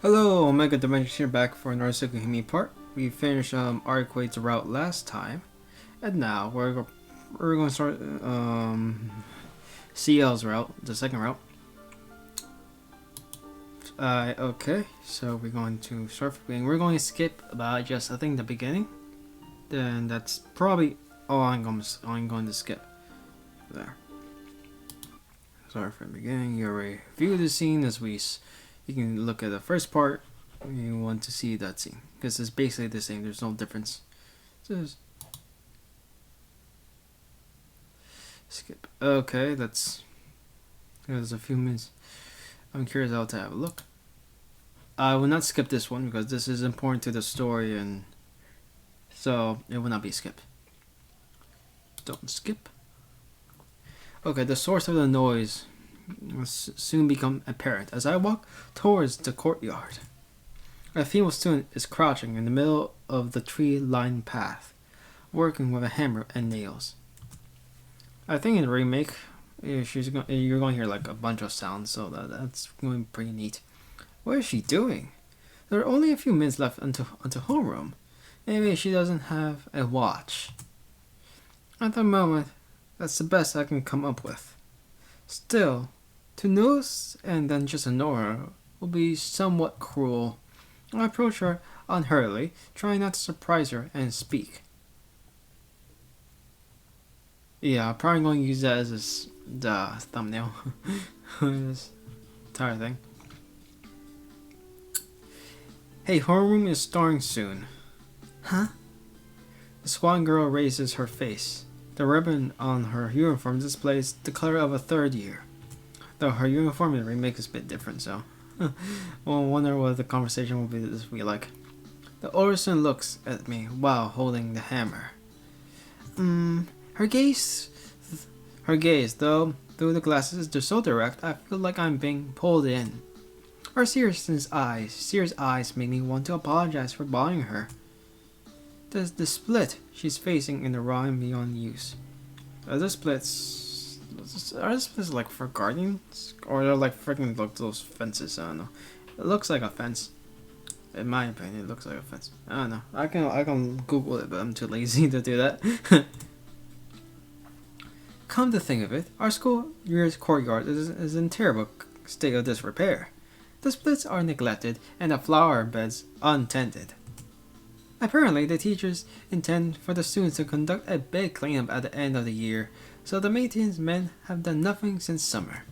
Hello, Omega Dimensions here, back for another Tsukihime part. We finished Arcwade's route last time, and now we're going to start CL's route, the second route. Okay, so we're going to start from the beginning. We're going to skip about just I think the beginning. Then that's probably all I'm going to skip. There. Start from the beginning. You already viewed the scene as you can look at the first part. You want to see that scene because it's basically the same. There's no difference. Just skip. Okay, there's a few minutes. I'm curious how to have a look. I will not skip this one because this is important to the story, and so it will not be skipped. Don't skip. Okay, the source of the noise will soon become apparent as I walk towards the courtyard. A female student is crouching in the middle of the tree-lined path, working with a hammer and nails. I think in the remake, you're going to hear like a bunch of sounds, so that's going to be pretty neat. What is she doing? There are only a few minutes left until homeroom. Maybe she doesn't have a watch. At the moment, that's the best I can come up with. Still, to notice and then just ignore her will be somewhat cruel. I approach her unhurriedly, trying not to surprise her and speak. Yeah, I'm probably going to use that as the thumbnail. This entire thing. Hey, homeroom is starting soon. Huh? The swan girl raises her face. The ribbon on her uniform displays the color of a third year. Though her uniform in the remake is a bit different, so we'll wonder what the conversation will be like. The older son looks at me while holding the hammer. Her gaze, though, through the glasses, is so direct, I feel like I'm being pulled in. Her serious eyes make me want to apologize for bothering her. The split she's facing in the rhyme beyond use. Are the splits like for guardians? Or they're like freaking like those fences? I don't know. It looks like a fence. In my opinion, it looks like a fence. I don't know. I can Google it, but I'm too lazy to do that. Come to think of it, our school year's courtyard is in terrible state of disrepair. The splits are neglected and the flower beds untended. Apparently, the teachers intend for the students to conduct a big cleanup at the end of the year, so the maintenance men have done nothing since summer.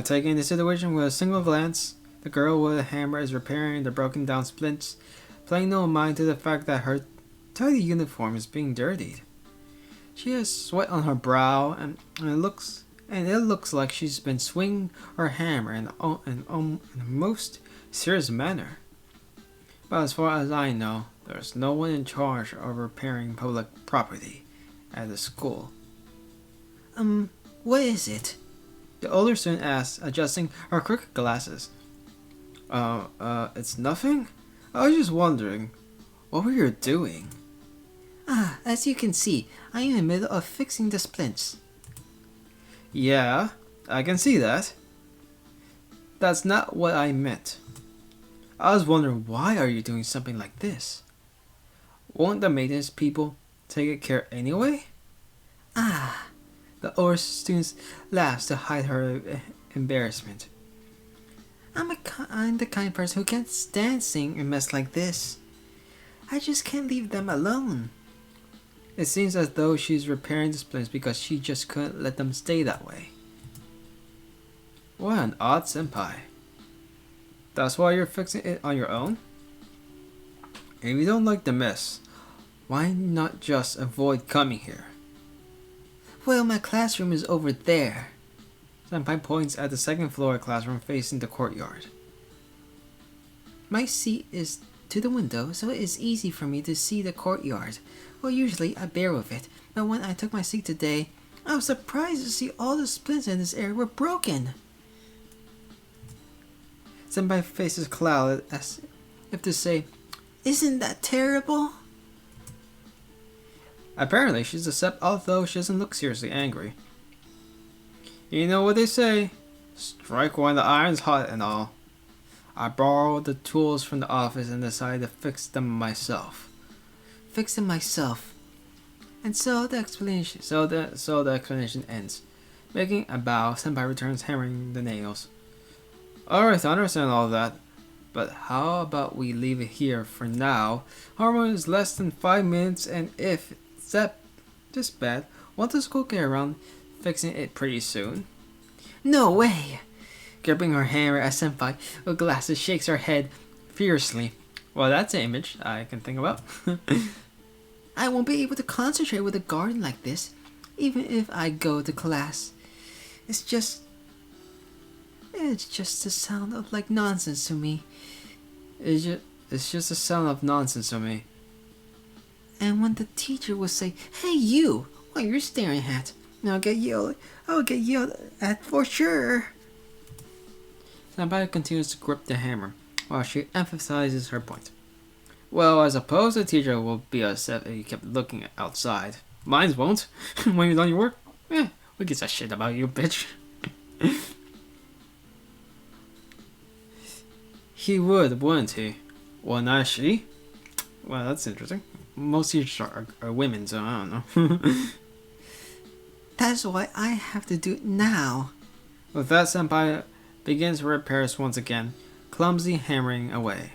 Taking the situation with a single glance, the girl with a hammer is repairing the broken down splints, paying no mind to the fact that her tidy uniform is being dirtied. She has sweat on her brow, and it looks like she's been swinging her hammer in a most serious manner. But as far as I know, there's no one in charge of repairing public property at the school. What is it? The older student asks, adjusting her crooked glasses. It's nothing? I was just wondering, what were you doing? As you can see, I am in the middle of fixing the splints. Yeah, I can see that. That's not what I meant. I was wondering, why are you doing something like this? Won't the maintenance people take care anyway? The older student laughs to hide her embarrassment. I'm the kind person who can't stand seeing a mess like this. I just can't leave them alone. It seems as though she's repairing the splints because she just couldn't let them stay that way. What an odd senpai. That's why you're fixing it on your own? If you don't like the mess, why not just avoid coming here? Well, my classroom is over there. Senpai points at the second floor classroom facing the courtyard. My seat is to the window, so it is easy for me to see the courtyard. Well, usually I bear with it, but when I took my seat today, I was surprised to see all the splints in this area were broken. Senpai faces clouded as if to say, "Isn't that terrible?" Apparently, she's upset, although she doesn't look seriously angry. You know what they say, strike while the iron's hot and all. I borrowed the tools from the office and decided to fix them myself. Fix them myself. And so the explanation ends. Making a bow, Senpai returns hammering the nails. Alright, I understand all that. But how about we leave it here for now? Homework is less than 5 minutes, and if it's this bad, won't the school get around fixing it pretty soon? No way! Gripping her hammer as Senpai with glasses shakes her head fiercely. Well, that's an image I can think about. I won't be able to concentrate with a garden like this, even if I go to class. It's just a sound of like nonsense to me. It's just a sound of nonsense to me. And when the teacher would say, "Hey you, what you're staring at?" I'll get yelled at for sure. Senpai continues to grip the hammer while she emphasizes her point. Well, I suppose the teacher will be upset if you kept looking outside. Mine won't. When you're done your work, who gives a shit about you, bitch? He would, wouldn't he? Well, not she. Well, that's interesting. Most teachers are women, so I don't know. That's why I have to do it now. With that, Senpai begins repairs once again, clumsily hammering away.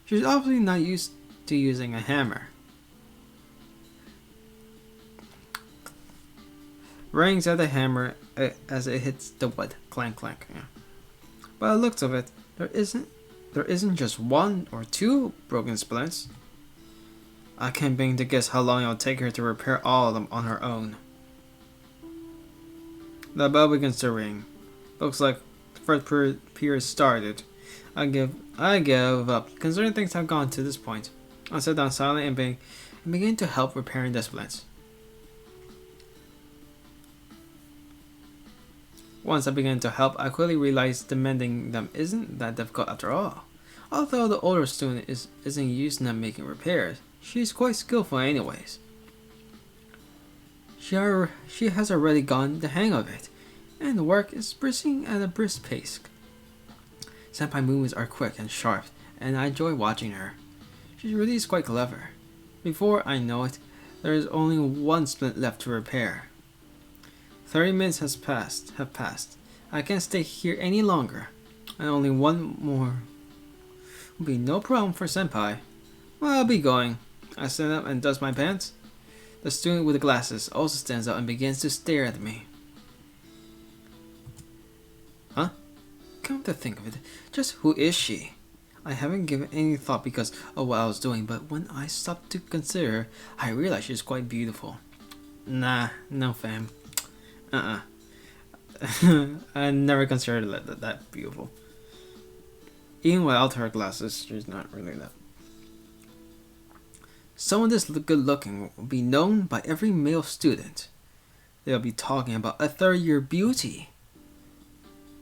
She's obviously not used to using a hammer. Rings at the hammer as it hits the wood. Clank, clank. Yeah. By the looks of it, there isn't just one or two broken splints. I can't begin to guess how long it'll take her to repair all of them on her own. The bell begins to ring. Looks like the first period started. I give up. Considering things have gone to this point, I sit down silently and begin to help repairing the splints. Once I begin to help, I quickly realize the mending them isn't that difficult after all. Although the older student isn't used to making repairs, she's quite skillful anyways. She has already gotten the hang of it, and the work is proceeding at a brisk pace. Senpai movements are quick and sharp, and I enjoy watching her. She really is quite clever. Before I know it, there is only one splint left to repair. 30 minutes have passed. I can't stay here any longer, and only one more will be no problem for Senpai. Well, I'll be going. I stand up and dust my pants. The student with the glasses also stands up and begins to stare at me. Huh? Come to think of it, just who is she? I haven't given any thought because of what I was doing, but when I stopped to consider her, I realized she's quite beautiful. Nah, no fam. I never considered that beautiful. Even without her glasses, she's not really that. Someone this good looking will be known by every male student. They'll be talking about a third-year beauty.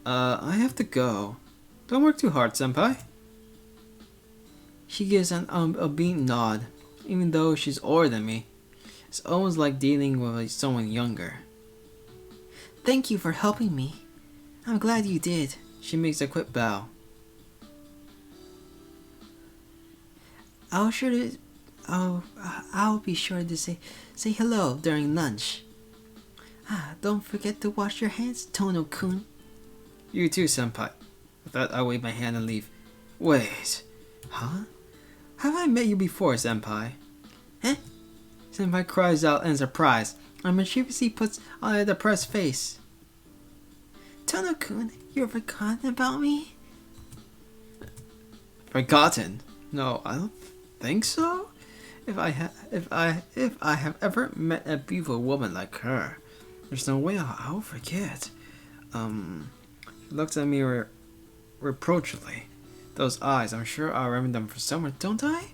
I have to go. Don't work too hard, Senpai. She gives an obedient nod, even though she's older than me. It's almost like dealing with someone younger. Thank you for helping me. I'm glad you did. She makes a quick bow. I'll be sure to say hello during lunch. Don't forget to wash your hands, Tono-kun. You too, Senpai. With that, I wave my hand and leave. Wait. Huh? Have I met you before, Senpai? Eh? Senpai cries out in surprise and mischievously puts on a depressed face. Tono-kun, you've forgotten about me? Forgotten? No, I don't think so. If I have ever met a beautiful woman like her, there's no way I'll forget. She looks at me reproachfully. Those eyes, I'm sure I'll remember them for somewhere, don't I?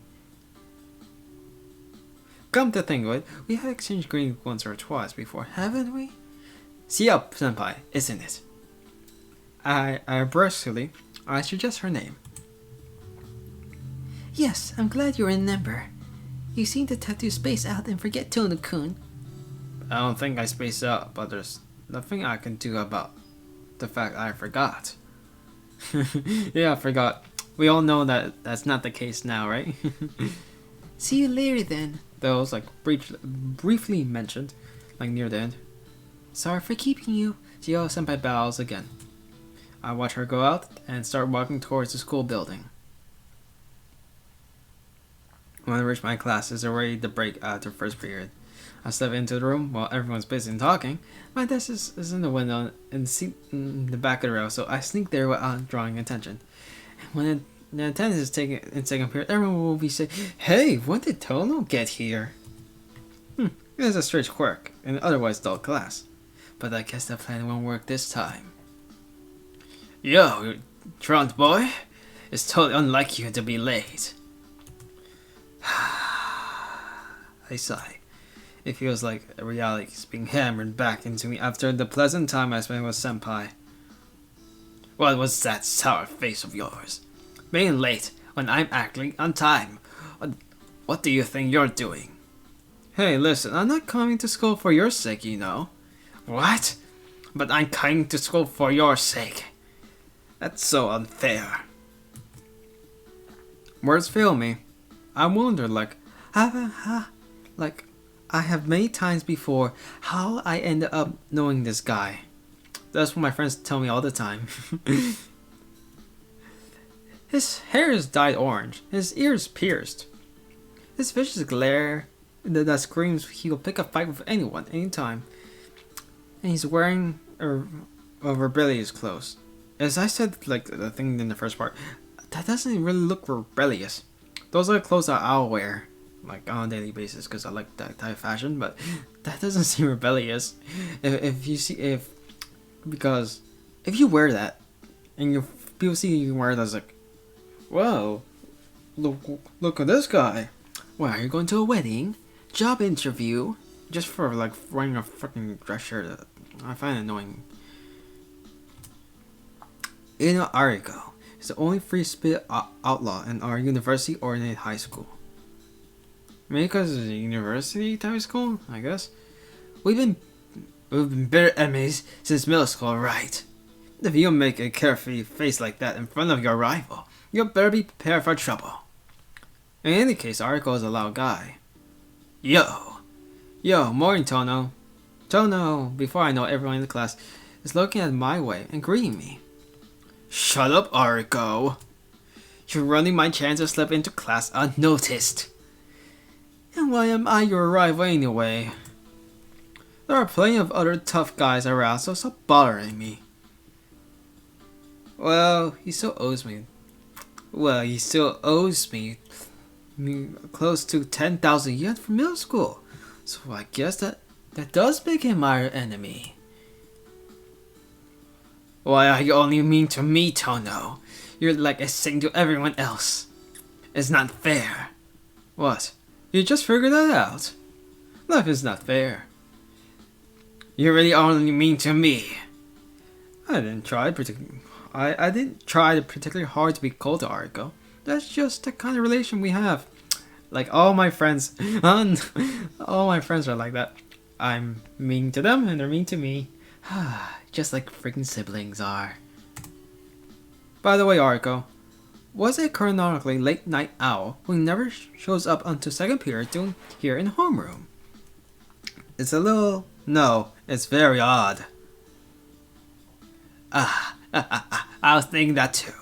Come to think of it, we have exchanged greetings once or twice before, haven't we? Ciel, Senpai, isn't it? I brusquely, I suggest her name. Yes, I'm glad you remember. You seem to tattoo space out and forget Tono-kun. I don't think I spaced out, but there's nothing I can do about the fact I forgot. Yeah, I forgot. We all know that that's not the case now, right? See you later then. That was like briefly mentioned, like near the end. Sorry for keeping you. Gio Senpai bows again. I watch her go out and start walking towards the school building. When I reach my class, it's already the break after first period. I step into the room while everyone's busy and talking. My desk is in the window and seat in the back of the row, so I sneak there without drawing attention. When the attendance is taking in second period, everyone will be saying, "Hey, when did Tono get here?" It is a strange quirk in an otherwise dull class, but I guess the plan won't work this time. Yo, truant boy, it's totally unlike you to be late. I sigh. It feels like reality is being hammered back into me after the pleasant time I spent with Senpai. What was that sour face of yours? Being late when I'm actually on time. What do you think you're doing? Hey, listen, I'm not coming to school for your sake, you know. What? But I'm coming to school for your sake. That's so unfair. Words fail me. I wonder, I have many times before how I ended up knowing this guy. That's what my friends tell me all the time. His hair is dyed orange, his ears pierced. His vicious glare that screams he will pick a fight with anyone, anytime. And he's wearing a rebellious clothes. As I said, like the thing in the first part, that doesn't really look rebellious. Those are the clothes that I'll wear, like on a daily basis, because I like that type of fashion. But that doesn't seem rebellious. Because if you wear that, and people see you wear it, that's like, whoa, look at this guy. Why are you going to a wedding, job interview, just for like wearing a freaking dress shirt? I find it annoying. Ino Ariko is the only free spirit outlaw in our university oriented high school. Maybe because it's a university type of school, I guess. We've been bitter enemies since middle school, right? If you make a carefree face like that in front of your rival, you better be prepared for trouble. In any case, Ariko is a loud guy. Yo, morning Tono. Tono, before I know everyone in the class, is looking at my way and greeting me. Shut up, Ariko. You're running my chance to slip into class unnoticed. And why am I your rival anyway? There are plenty of other tough guys around, so stop bothering me. Well, he still owes me close to 10,000 yen from middle school. So I guess that does make him my enemy. Why are you only mean to me, Tono? You're like a saint to everyone else. It's not fair. What? You just figured that out? Life is not fair. You really only mean to me. I didn't try particularly hard to be cold to Ariko. That's just the kind of relation we have. Like all my friends, all my friends are like that. I'm mean to them and they're mean to me. Just like freaking siblings are. By the way, Ariko, was a chronologically late night owl who never shows up until second period doing here in homeroom? No, it's very odd. I was thinking that too.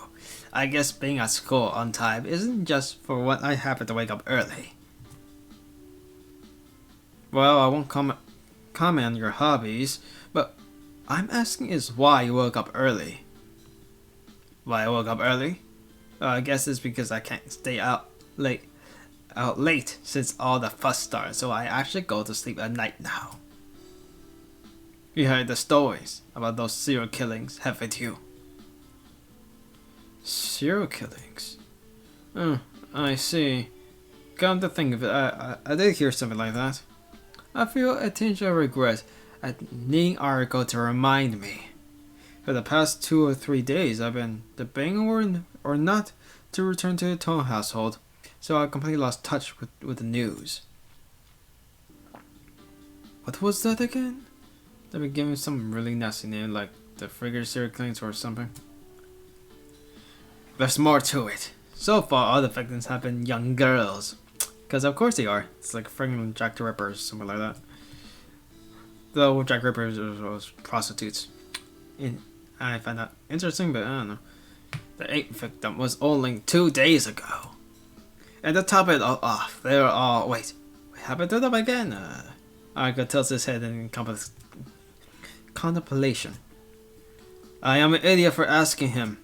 I guess being at school on time isn't just for when I happen to wake up early. Well, I won't comment on your hobbies, but I'm asking is why you woke up early. Why I woke up early? I guess it's because I can't stay out late since all the fuss started, so I actually go to sleep at night now. You heard the stories about those serial killings, haven't you? Serial killings? I see. Come to think of it, I did hear something like that. I feel a tinge of regret at needing Ariko to remind me. For the past 2 or 3 days, I've been debating or not to return to the Tono household, so I completely lost touch with the news. What was that again? They've been giving some really nasty name, like the Frigger serial killings or something. There's more to it. So far, all the victims have been young girls. Because of course they are. It's like friggin' Jack the Ripper or something like that. Though Jack the Ripper was prostitutes. I find that interesting, but I don't know. The 8th victim was only 2 days ago. And to top it all off, they were all... Wait, what happened to them again? Argo tilts his head in contemplation. I am an idiot for asking him.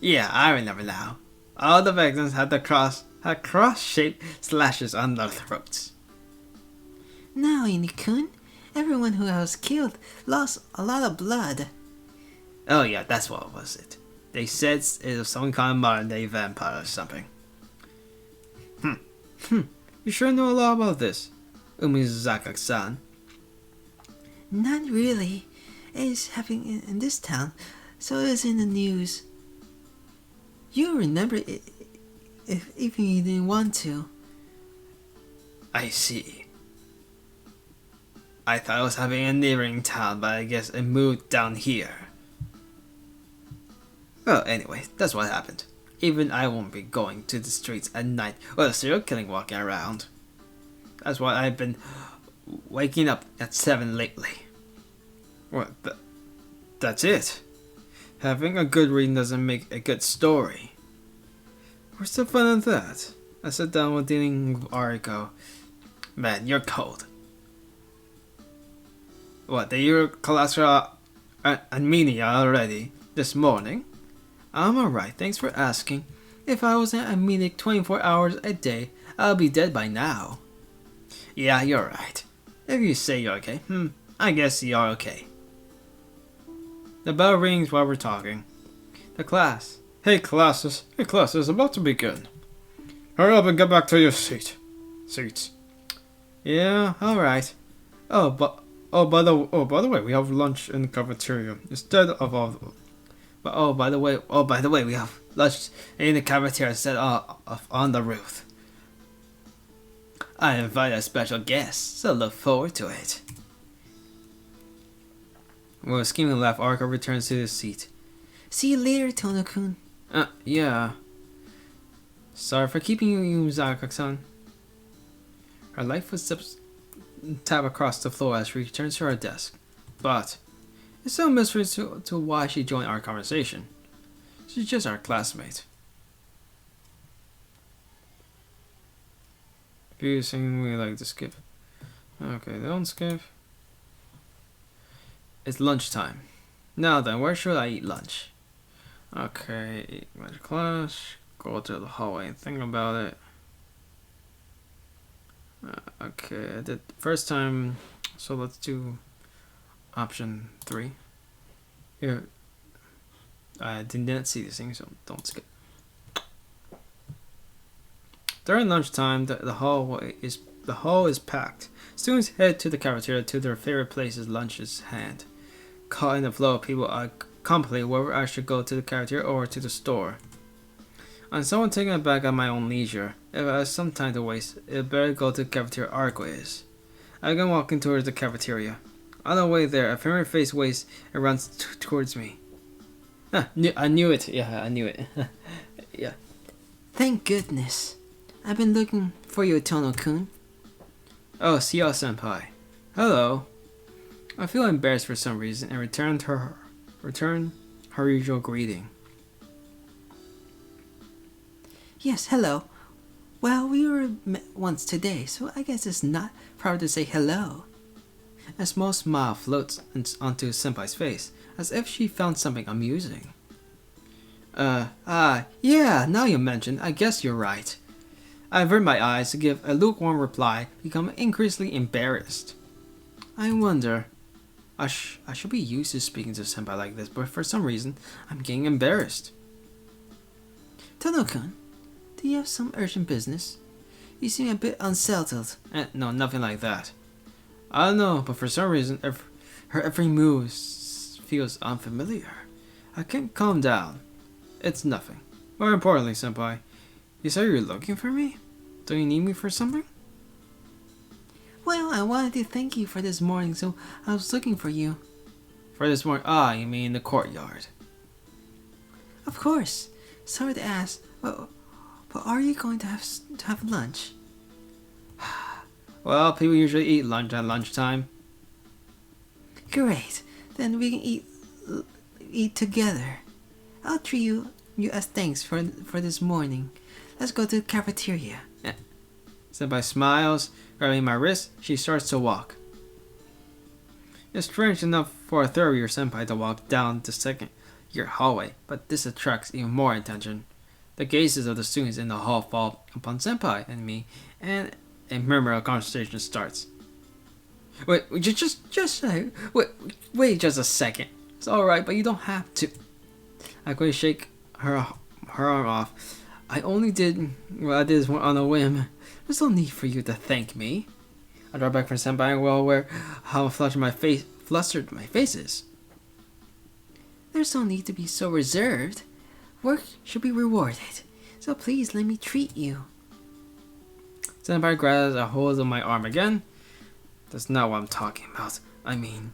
Yeah, I remember now. All the victims had cross-shaped slashes on their throats. Now, Inikun, everyone who was killed lost a lot of blood. Oh yeah, that's what was it. They said it was some kind of modern-day vampire or something. You sure know a lot about this, Umizaka-san? Not really. It's happening in this town, so it's in the news. You remember it if even you didn't want to. I see. I thought it was happening in a neighboring town, but I guess it moved down here. Well, anyway, that's what happened. Even I won't be going to the streets at night with a serial killing walking around. That's why I've been waking up at 7 lately. What? That's it? Having a good reading doesn't make a good story. Where's the fun in that? I sat down with dealing with Ariko. Man, you're cold. What, did your cholesterol anemia already? This morning? I'm alright, thanks for asking. If I wasn't anemic 24 hours a day, I'll be dead by now. Yeah, you're right. If you say you're okay, I guess you're okay. The bell rings while we're talking. The class. Hey class is about to begin. Hurry up and get back to your seats. Yeah, alright. Oh, by the way, we have lunch in the cafeteria instead of all. But by the way, we have lunch in the cafeteria instead of on the roof. I invite a special guest, so look forward to it. With a scheming laugh, Arko returns to his seat. See you later, Tono-kun. Yeah. Sorry for keeping you, Zaka-san. Her light footsteps tap across the floor as she returns to her desk. But it's no mystery to why she joined our conversation. She's just our classmate. If you're saying we like to skip. Okay, don't skip. It's lunchtime. Now then, where should I eat lunch? Okay, eat my class, go to the hallway and think about it. Okay, I did first time, so let's do option 3. Here, I did not see this thing, so don't skip. During lunchtime, the hall is packed. Students head to the cafeteria to their favorite places, lunch's hand. Caught in the flow of people, I contemplate whether I should go to the cafeteria or to the store. I'm someone taking it back at my own leisure. If I have some time to waste, it better go to the cafeteria Arco is. I begin walking towards the cafeteria. On the way there, a familiar face waves and runs towards me. I knew it. Yeah, I knew it. Yeah. Thank goodness. I've been looking for you, Tono-kun. Oh, Seo-senpai. Hello. I feel embarrassed for some reason and return her usual greeting. Yes, hello. Well, we were met once today, so I guess it's not proper to say hello. A small smile floats onto Senpai's face, as if she found something amusing. Yeah, now you mention, I guess you're right. I avert my eyes to give a lukewarm reply, become increasingly embarrassed. I wonder. I should be used to speaking to Senpai like this, but for some reason, I'm getting embarrassed. Tono-kun, do you have some urgent business? You seem a bit unsettled. No, nothing like that. I don't know, but for some reason, her every move feels unfamiliar. I can't calm down. It's nothing. More importantly, Senpai, you said you were looking for me? Do you need me for something? Well, I wanted to thank you for this morning, so I was looking for you. For this morning? You mean the courtyard? Of course. Sorry to ask, but are you going to have lunch? Well, people usually eat lunch at lunchtime. Great. Then we can eat together. I'll treat you as thanks for this morning. Let's go to the cafeteria. Senpai smiles, grabbing my wrist. She starts to walk. It's strange enough for a third-year senpai to walk down the second-year hallway, but this attracts even more attention. The gazes of the students in the hall fall upon senpai and me, and a murmur of conversation starts. Wait, wait just a second. It's alright, but you don't have to. I quickly shake her arm off. I only did what I did on a whim. There's no need for you to thank me. I draw back from senpai and well aware how flustered my face is. There's no need to be so reserved. Work should be rewarded. So please let me treat you. Senpai grabs a hold of my arm again. That's not what I'm talking about. I mean,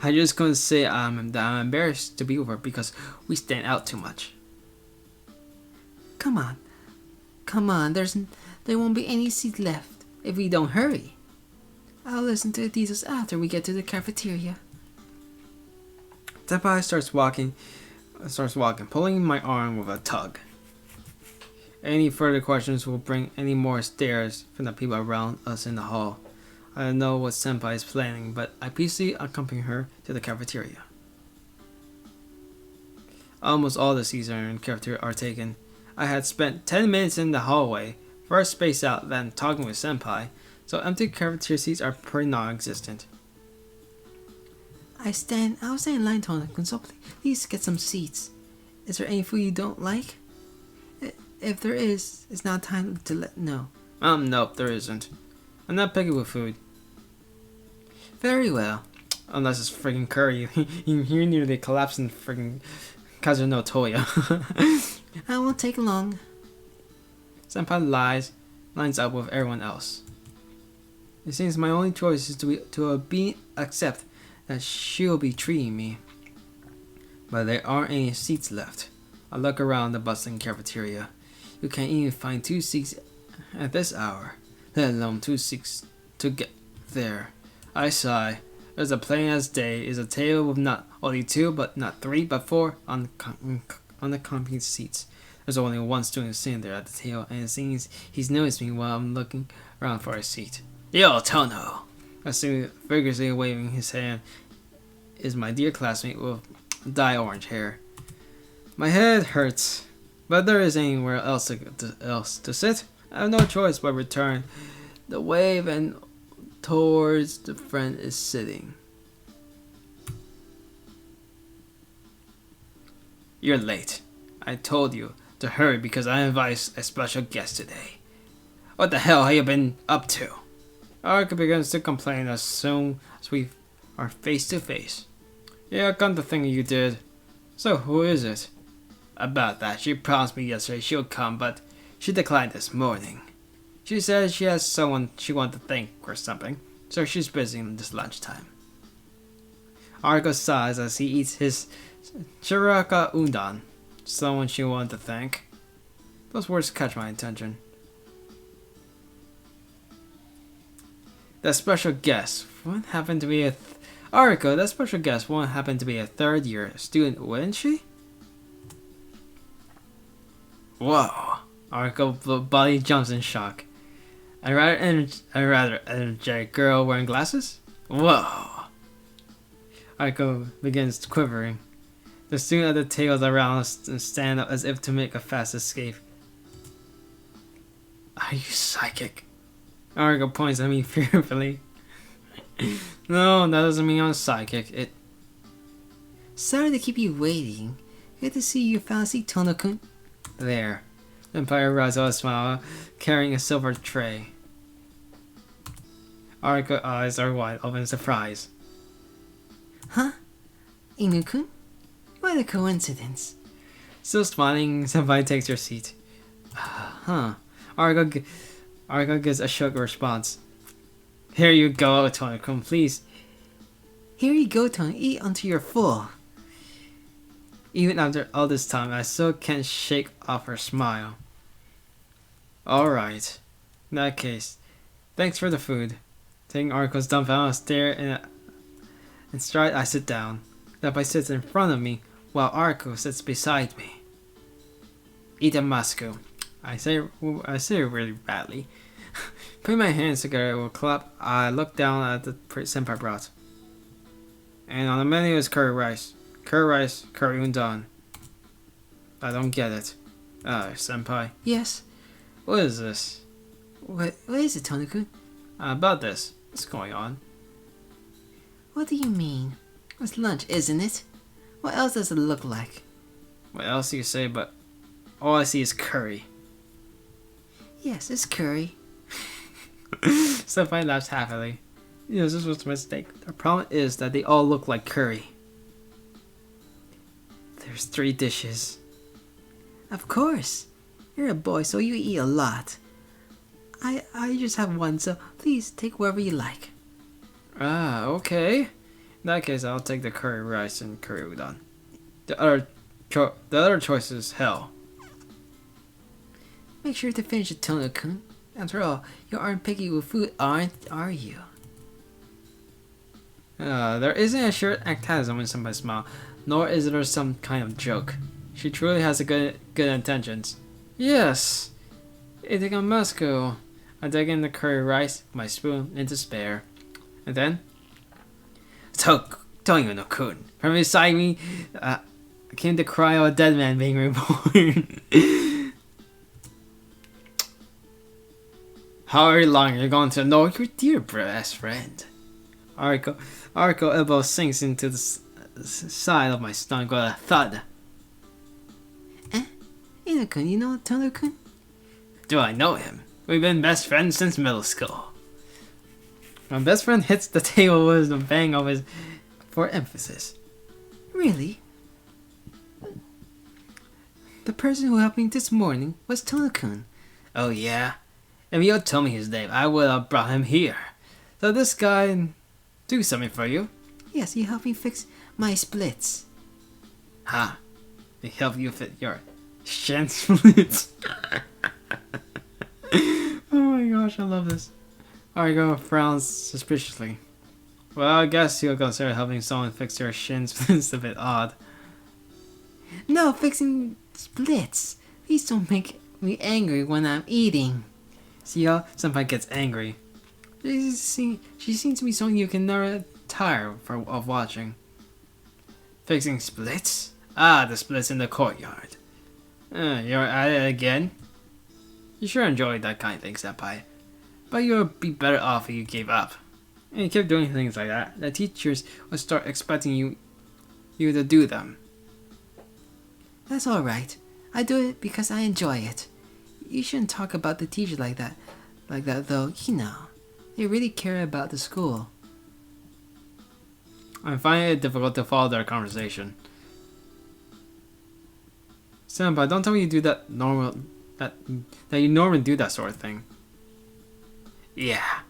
I just couldn't say that I'm embarrassed to be with her because we stand out too much. Come on. There won't be any seat left if we don't hurry. I'll listen to the details after we get to the cafeteria. Senpai starts walking, pulling my arm with a tug. Any further questions will bring any more stares from the people around us in the hall. I don't know what senpai is planning, but I peacefully accompany her to the cafeteria. Almost all the seats in the cafeteria are taken. I had spent 10 minutes in the hallway, first spaced out, then talking with senpai, so empty cafeteria seats are pretty non-existent. I'll stand in line, Tonakun, so please get some seats. Is there any food you don't like? If there is, it's now time to let know. Nope, there isn't. I'm not picky with food. Very well. Unless it's friggin' curry. You nearly collapsed in friggin' Kazu no Toya. I won't take long. Senpai lines up with everyone else. It seems my only choice is to accept that she'll be treating me. But there aren't any seats left. I look around the bustling cafeteria. You can't even find 2 seats at this hour, let alone 2 seats to get there. I sigh. As plain as day is a table with not only 2, but not 3, but 4 on the complete seats. There's only one student sitting there at the table, and it seems he's noticed me while I'm looking around for a seat. Yo, Tono! A student vigorously waving his hand is my dear classmate with dye orange hair. My head hurts, but there is anywhere else to sit. I have no choice but return the wave and towards the friend is sitting. You're late. I told you to hurry because I invited a special guest today. What the hell have you been up to? Arika begins to complain as soon as we are face to face. Yeah, I got the thing you did. So who is it? About that, she promised me yesterday she'll come, but she declined this morning. She says she has someone she wants to thank or something, so she's busy this lunchtime. Ariko sighs as he eats his shiraka udon. Someone she wanted to thank. Those words catch my attention. That special guest won't happen to be Ariko, that special guest won't happen to be a third-year student, wouldn't she? Whoa! Ariko's body jumps in shock. A rather energetic girl wearing glasses? Whoa! Ariko begins quivering. The student at the tables around us stand up as if to make a fast escape. Are you psychic? Ariko points at me fearfully. No, that doesn't mean I'm psychic. Sorry to keep you waiting. Good to see you found a seat, Tono-kun. There. Empire rises with a smile, carrying a silver tray. Ariko's eyes are wide open in surprise. Huh? Inu-kun? What a coincidence. Still smiling, Senpai takes her seat. Huh. Ariko gives a shook response. Here you go, Tono-kun, please. Here you go, Tono. Eat until you're full. Even after all this time, I still can't shake off her smile. Alright. In that case, thanks for the food. Taking Arco's dumbfounded stare in stride, I sit down. Senpai sits in front of me, while Arco sits beside me. Itamasku. I say it really badly. Putting my hands together with a clap, I look down at the senpai brought. And on the menu is curry rice. Curry rice, curry udon. I don't get it. Senpai. Yes. What is this? What is it, Tono-kun? About this. What's going on? What do you mean? It's lunch, isn't it? What else does it look like? What else do you say, but all I see is curry. Yes, it's curry. Senpai laughs happily. Yes, this was a mistake. The problem is that they all look like curry. There's 3 dishes. Of course. You're a boy, so you eat a lot. I just have one, so please take wherever you like. Ah, okay. In that case, I'll take the curry rice and curry udon. The other choice is hell. Make sure to finish it, Tono-kun. After all, you aren't picky with food, are you? There isn't a shared antagonism in Senpai's smile, nor is there some kind of joke. She truly has a good intentions. Yes, Itamasku. I dig in the curry rice, my spoon, in despair. And then, Tono-kun. From beside me, came the cry of a dead man being reborn. How long are you going to know your dear best friend? Arco elbow sinks into the side of my stomach with a thud. Ina-kun, you know Tono-kun? Do I know him? We've been best friends since middle school. My best friend hits the table with a bang of his for emphasis. Really? The person who helped me this morning was Tono-kun. Oh yeah? If you had told me his name, I would have brought him here. So this guy do something for you? Yes, he helped me fix my splits. Huh? He helped you fit your shin splits? Oh my gosh, I love this. Argo frowns suspiciously. Well, I guess you'll consider helping someone fix their shin splits a bit odd. No, fixing splits. Please don't make me angry when I'm eating. See how Senpai gets angry. She seems to be someone you can never tire of watching. Fixing splits? Ah, the splits in the courtyard. You're at it again? You sure enjoyed that kind of thing, Senpai. But you'll be better off if you gave up. And you kept doing things like that, the teachers would start expecting you to do them. That's alright. I do it because I enjoy it. You shouldn't talk about the teacher like that. Like that though, you know. They really care about the school. I'm finding it difficult to follow their conversation. Senpai, don't tell me you do that that you normally do that sort of thing. Yeah.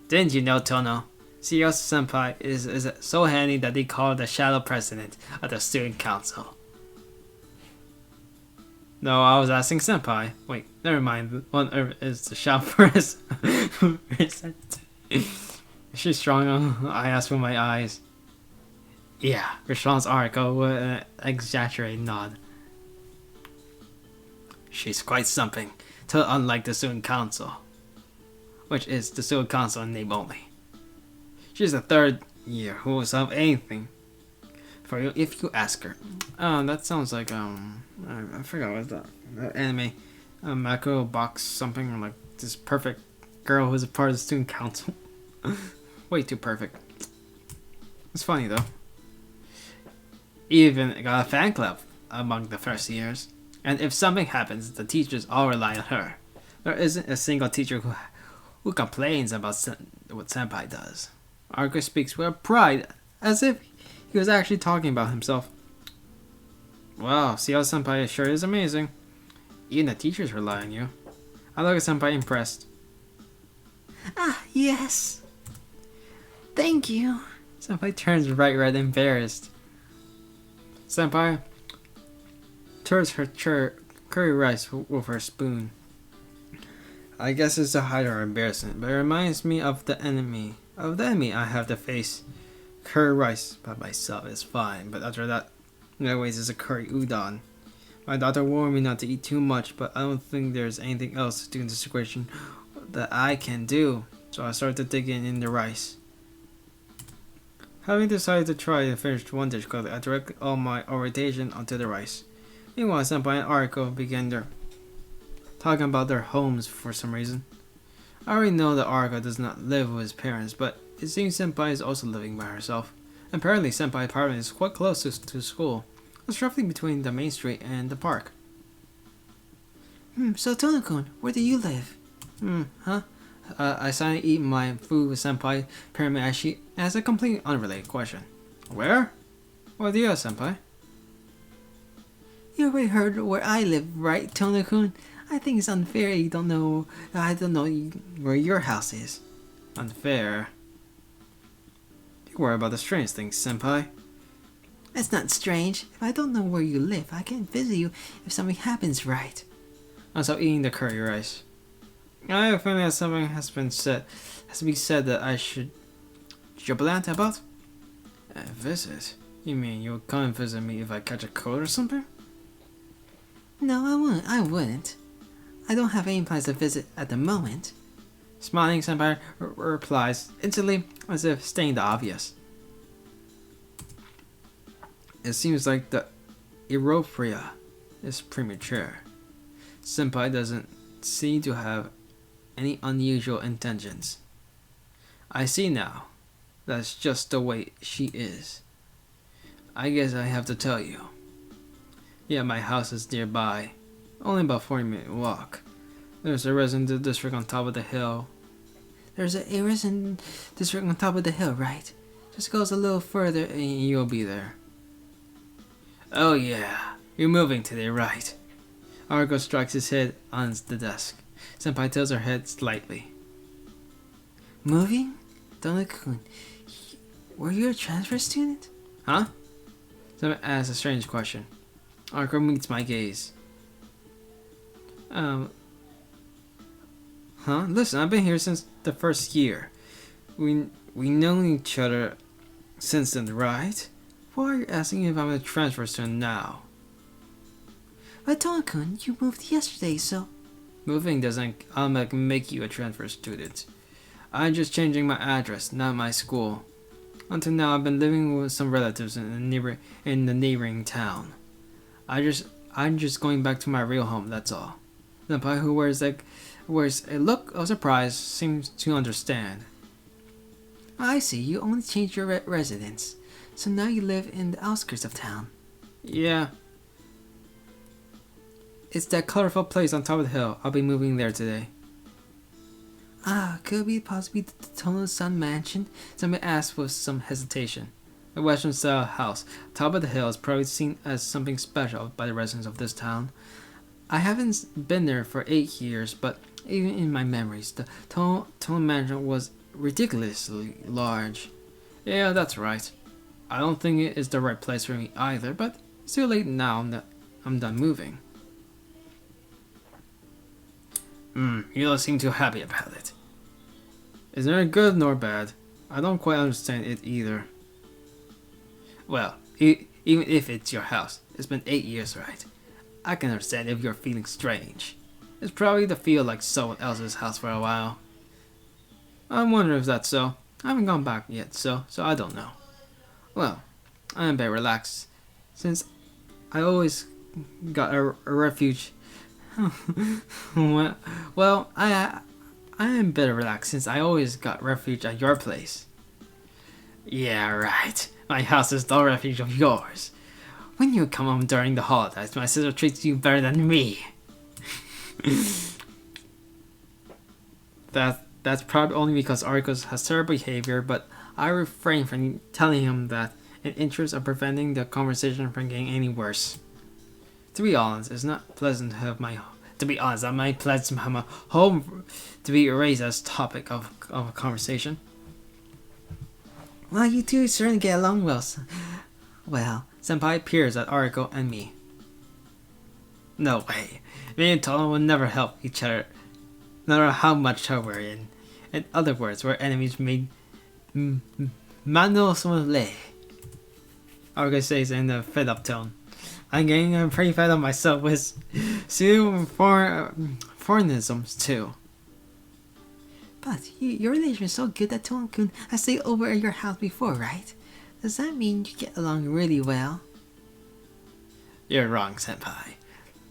Didn't you know, Tono? CEO Senpai is so handy that they call the shadow president of the student council. No, I was asking Senpai. Wait, never mind. One is the shadow president. Is she strong? I asked with my eyes. Yeah, responds Ariko with an exaggerated nod. She's quite something, unlike the student council, which is the student council in name only. She's the 3rd year who will solve anything for you if you ask her. Oh, that sounds like I forgot what's that anime, Mako Box something, like this perfect girl who's a part of the student council. Way too perfect. It's funny though. Even got a fan club among the first years. And if something happens, the teachers all rely on her. There isn't a single teacher who complains about what Senpai does. Arco speaks with pride, as if he was actually talking about himself. Wow, see how Senpai sure is amazing. Even the teachers rely on you. I look at Senpai impressed. Ah, yes. Thank you. Senpai turns bright red, embarrassed. Senpai, stirs her curry rice with her spoon. I guess it's to hide her embarrassment, but it reminds me of the enemy. Of the enemy I have to face. Curry rice by myself is fine, but after that, anyways, it's a curry udon. My doctor warned me not to eat too much, but I don't think there's anything else to do in this situation that I can do. So I started to dig in the rice. Having decided to try and finish one dish quickly, I directed all my orientation onto the rice. Meanwhile, Senpai and Ariko began their talking about their homes for some reason. I already know that Ariko does not live with his parents, but it seems Senpai is also living by herself. Apparently, Senpai's apartment is quite close to school. It's roughly between the main street and the park. So Tonokun, where do you live? I suddenly eat my food with Senpai, apparently as she asks a completely unrelated question. Where? What do you ask, Senpai? You already heard where I live, right, Tonokun? I think it's unfair you don't know. I don't know where your house is. Unfair? You worry about the strange things, Senpai. That's not strange. If I don't know where you live, I can't visit you if something happens, right? I'm still eating the curry rice. I have a feeling that something has to be said that I should jubilant about. A visit? You mean you'll come and visit me if I catch a cold or something? No, I wouldn't. I don't have any plans to visit at the moment. Smiling, Senpai replies instantly, as if stating the obvious. It seems like the Europria is premature. Senpai doesn't seem to have any unusual intentions. I see now. That's just the way she is. I guess I have to tell you. Yeah, my house is nearby. Only about 40-minute walk. There's a resident district on top of the hill. There's a resident district on top of the hill, right? Just goes a little further and you'll be there. Oh yeah, you're moving today, right? Argo strikes his head on the desk. Senpai tilts her head slightly. Moving? Donakun, were you a transfer student? Huh? Senpai asks a strange question. Argo meets my gaze. Listen, I've been here since the first year. We know each other since then, right? Why are you asking if I'm a transfer student now? But Donakun, you moved yesterday, so... Moving doesn't automatically make you a transfer student. I'm just changing my address, not my school. Until now, I've been living with some relatives in the neighboring town. I'm just going back to my real home, that's all. The Senpai who wears a look of surprise seems to understand. I see, you only changed your residence. So now you live in the outskirts of town. Yeah. It's that colorful place on top of the hill. I'll be moving there today. Could it be possibly the Tono-san mansion? Somebody asked with some hesitation. The Western-style house, top of the hill, is probably seen as something special by the residents of this town. I haven't been there for 8 years, but even in my memories, the Tono mansion was ridiculously large. Yeah, that's right. I don't think it is the right place for me either, but it's too late now that I'm done moving. You don't seem too happy about it. It's neither good nor bad. I don't quite understand it either. Well, even if it's your house, it's been 8 years, right? I can understand if you're feeling strange. It's probably to feel like someone else's house for a while. I wonder if that's so. I haven't gone back yet, so I don't know. Well, I am very relaxed, since I always got a refuge. Well, I am better relaxed since I always got refuge at your place. Yeah, right. My house is the refuge of yours. When you come home during the holidays, my sister treats you better than me. That's probably only because Arcos has terrible behavior, but I refrain from telling him that in interest of preventing the conversation from getting any worse. To be honest, it's not pleasant to have my home to be raised as topic of a conversation. Well, you two certainly get along well. Well, Senpai peers at Ariko and me. No way. Me and Tono will never help each other, no matter how much trouble we're in. In other words, we're enemies made mano somole. Argo says in a fed up tone. I'm getting pretty fed up myself with foreignisms too. But your relation is so good that Toon-kun has stayed over at your house before, right? Does that mean you get along really well? You're wrong, senpai.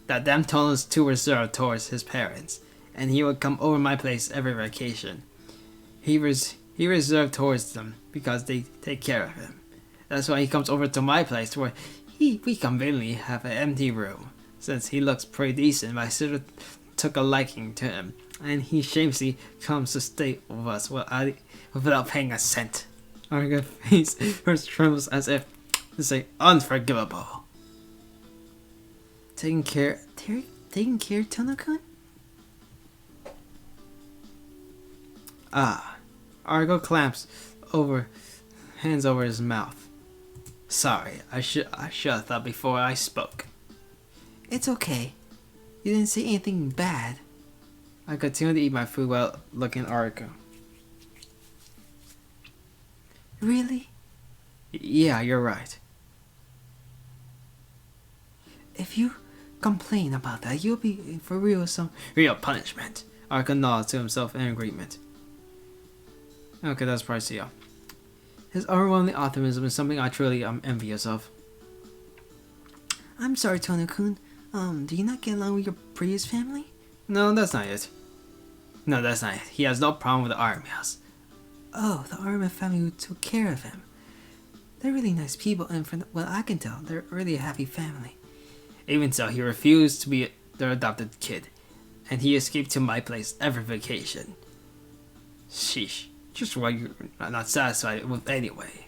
That damn Tono's too reserved towards his parents, and he would come over my place every vacation. He reserved towards them because they take care of him. That's why he comes over to my place where we conveniently have an empty room. Since he looks pretty decent, my sister took a liking to him, and he shamelessly comes to stay with us without paying a cent. Arga's face first trembles as if to say unforgivable. Taking care of Tono-kun? Ah. Argo clamps hands over his mouth. Sorry, I should have thought before I spoke. It's okay. You didn't say anything bad. I continue to eat my food while looking at Argo. Really? Yeah, you're right. If you complain about that, you'll be in for some real punishment. Argo nods to himself in agreement. Okay, that's Pricey. His overwhelming optimism is something I truly am envious of. I'm sorry, Tono-kun. Do you not get along with your previous family? No, that's not it. He has no problem with the Aramias. Oh, the Arama family who took care of him. They're really nice people, and from what I can tell, they're really a happy family. Even so, he refused to be their adopted kid, and he escaped to my place every vacation. Sheesh. Just what you're not satisfied with anyway.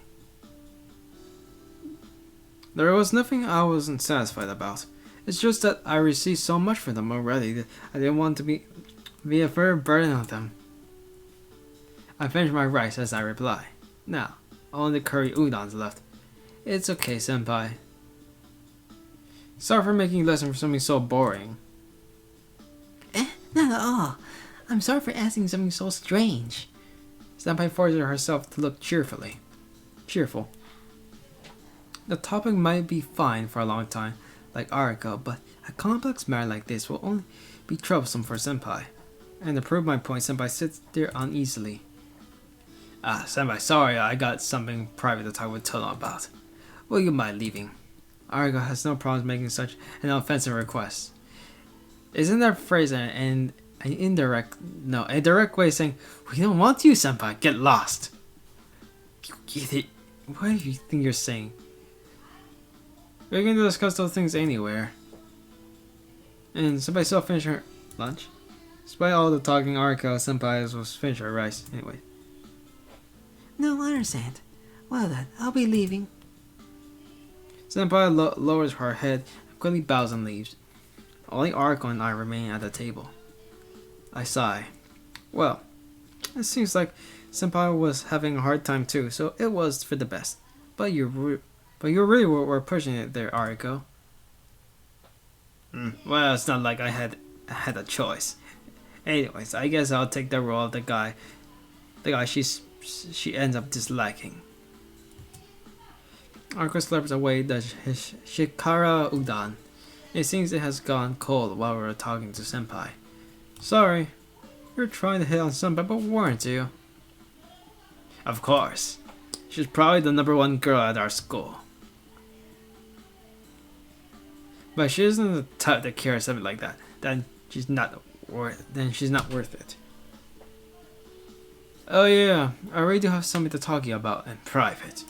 There was nothing I wasn't satisfied about. It's just that I received so much from them already that I didn't want to be a further burden on them. I finish my rice as I reply. Now, only the curry udons left. It's okay, senpai. Sorry for making you listen for something so boring. Not at all. I'm sorry for asking something so strange. Senpai forces herself to look cheerful. The topic might be fine for a long time, like Ariko, but a complex matter like this will only be troublesome for Senpai. And to prove my point, Senpai sits there uneasily. Senpai, sorry, I got something private to talk with Tono about. Will you mind leaving? Ariko has no problems making such an offensive request. Isn't that phrase a direct way of saying, we don't want you, senpai, get lost. What do you think you're saying? We're going to discuss those things anywhere. And senpai still finished her lunch. Despite all the talking, Ariko senpai was finished her rice anyway. No, I understand. Well then, I'll be leaving. Senpai lowers her head, quickly bows and leaves. Only Ariko and I remain at the table. I sigh. Well, it seems like Senpai was having a hard time too, so it was for the best. But you really were pushing it there, Ariko. Well, it's not like I had a choice. Anyways, I guess I'll take the role of the guy she ends up disliking. Ariko slurps away his shikara udon. It seems it has gone cold while we were talking to senpai. Sorry, you're trying to hit on senpai, but weren't you? Of course. She's probably the #1 girl at our school. But she isn't the type that cares something like that. Then she's not worth it. Oh yeah, I really do have something to talk to you about in private.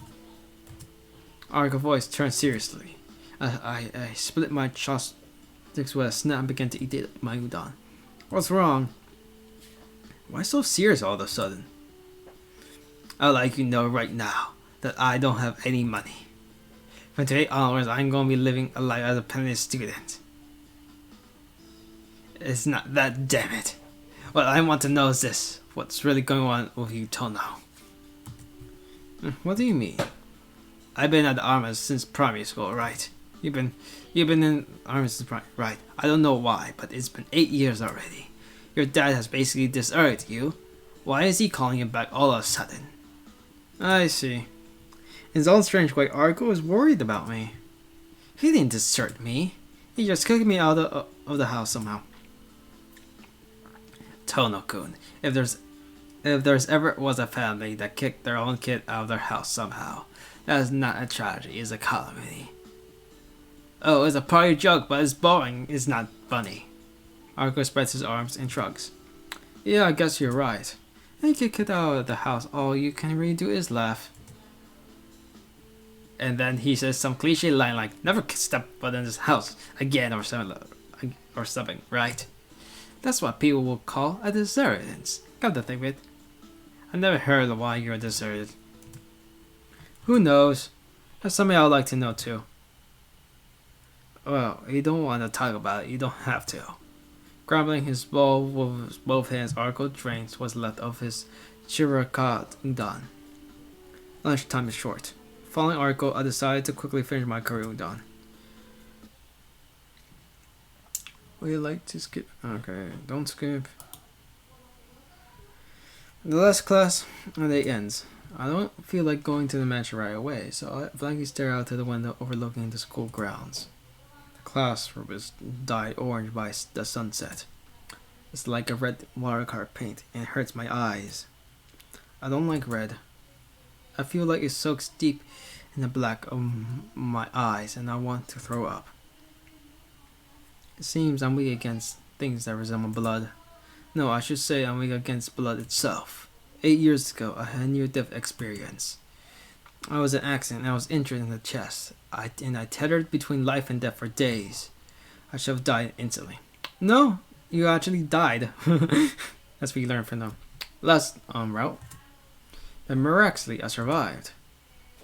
Ariko's voice turned seriously. I split my chopsticks with a snap and began to eat my udon. What's wrong? Why so serious all of a sudden? I'd like you to know right now that I don't have any money. From today onwards, I'm going to be living a life as a penniless student. It's not that, damn it. What I want to know is this. What's really going on with you, Tono? What do you mean? I've been at the Armas since primary school, right? You've been You've been in arms, right? I don't know why, but it's been 8 years already. Your dad has basically deserted you. Why is he calling you back all of a sudden? I see. In his own strange way, Arko is worried about me. He didn't desert me. He just kicked me out of the house somehow. Tono-kun, if there's ever was a family that kicked their own kid out of their house somehow, that is not a tragedy, it's a calamity. Oh, it's a party joke, but it's boring, it's not funny. Arko spreads his arms and shrugs. Yeah, I guess you're right. When you get kicked out of the house, all you can really do is laugh. And then he says some cliche line like, never step foot in this house again or something, right? That's what people will call a desertance. Come to think of it. I never heard of why you're deserted. Who knows? That's something I would like to know too. Well, you don't want to talk about it, you don't have to. Grabbing his bowl with both hands, Arko drains what's left of his chiraka udon. Lunchtime is short. Following Arko, I decided to quickly finish my curry udon. Would you like to skip? Okay, don't skip. The last class of the day ends. I don't feel like going to the mansion right away, so I blankly stare out to the window overlooking the school grounds. The classroom is dyed orange by the sunset. It's like a red watercolor paint and it hurts my eyes. I don't like red. I feel like it soaks deep in the black of my eyes and I want to throw up. It seems I'm weak against things that resemble blood. No, I should say I'm weak against blood itself. 8 years ago, I had a near-death experience. I was in an accident and I was injured in the chest. I tethered between life and death for days. I should have died instantly. No, you actually died. That's what you learned from the last route. But miraculously, I survived.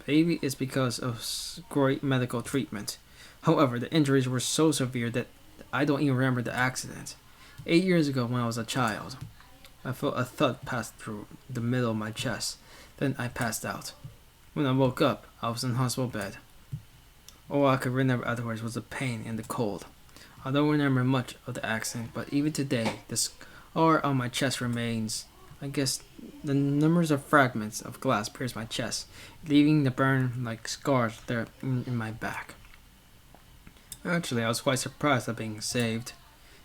Maybe it's because of great medical treatment. However, the injuries were so severe that I don't even remember the accident. 8 years ago when I was a child, I felt a thud pass through the middle of my chest. Then I passed out. When I woke up, I was in a hospital bed. All I could remember afterwards was the pain and the cold. I don't remember much of the accident, but even today, the scar on my chest remains. I guess the numbers of fragments of glass pierced my chest, leaving the burn like scars there in my back. Actually, I was quite surprised at being saved.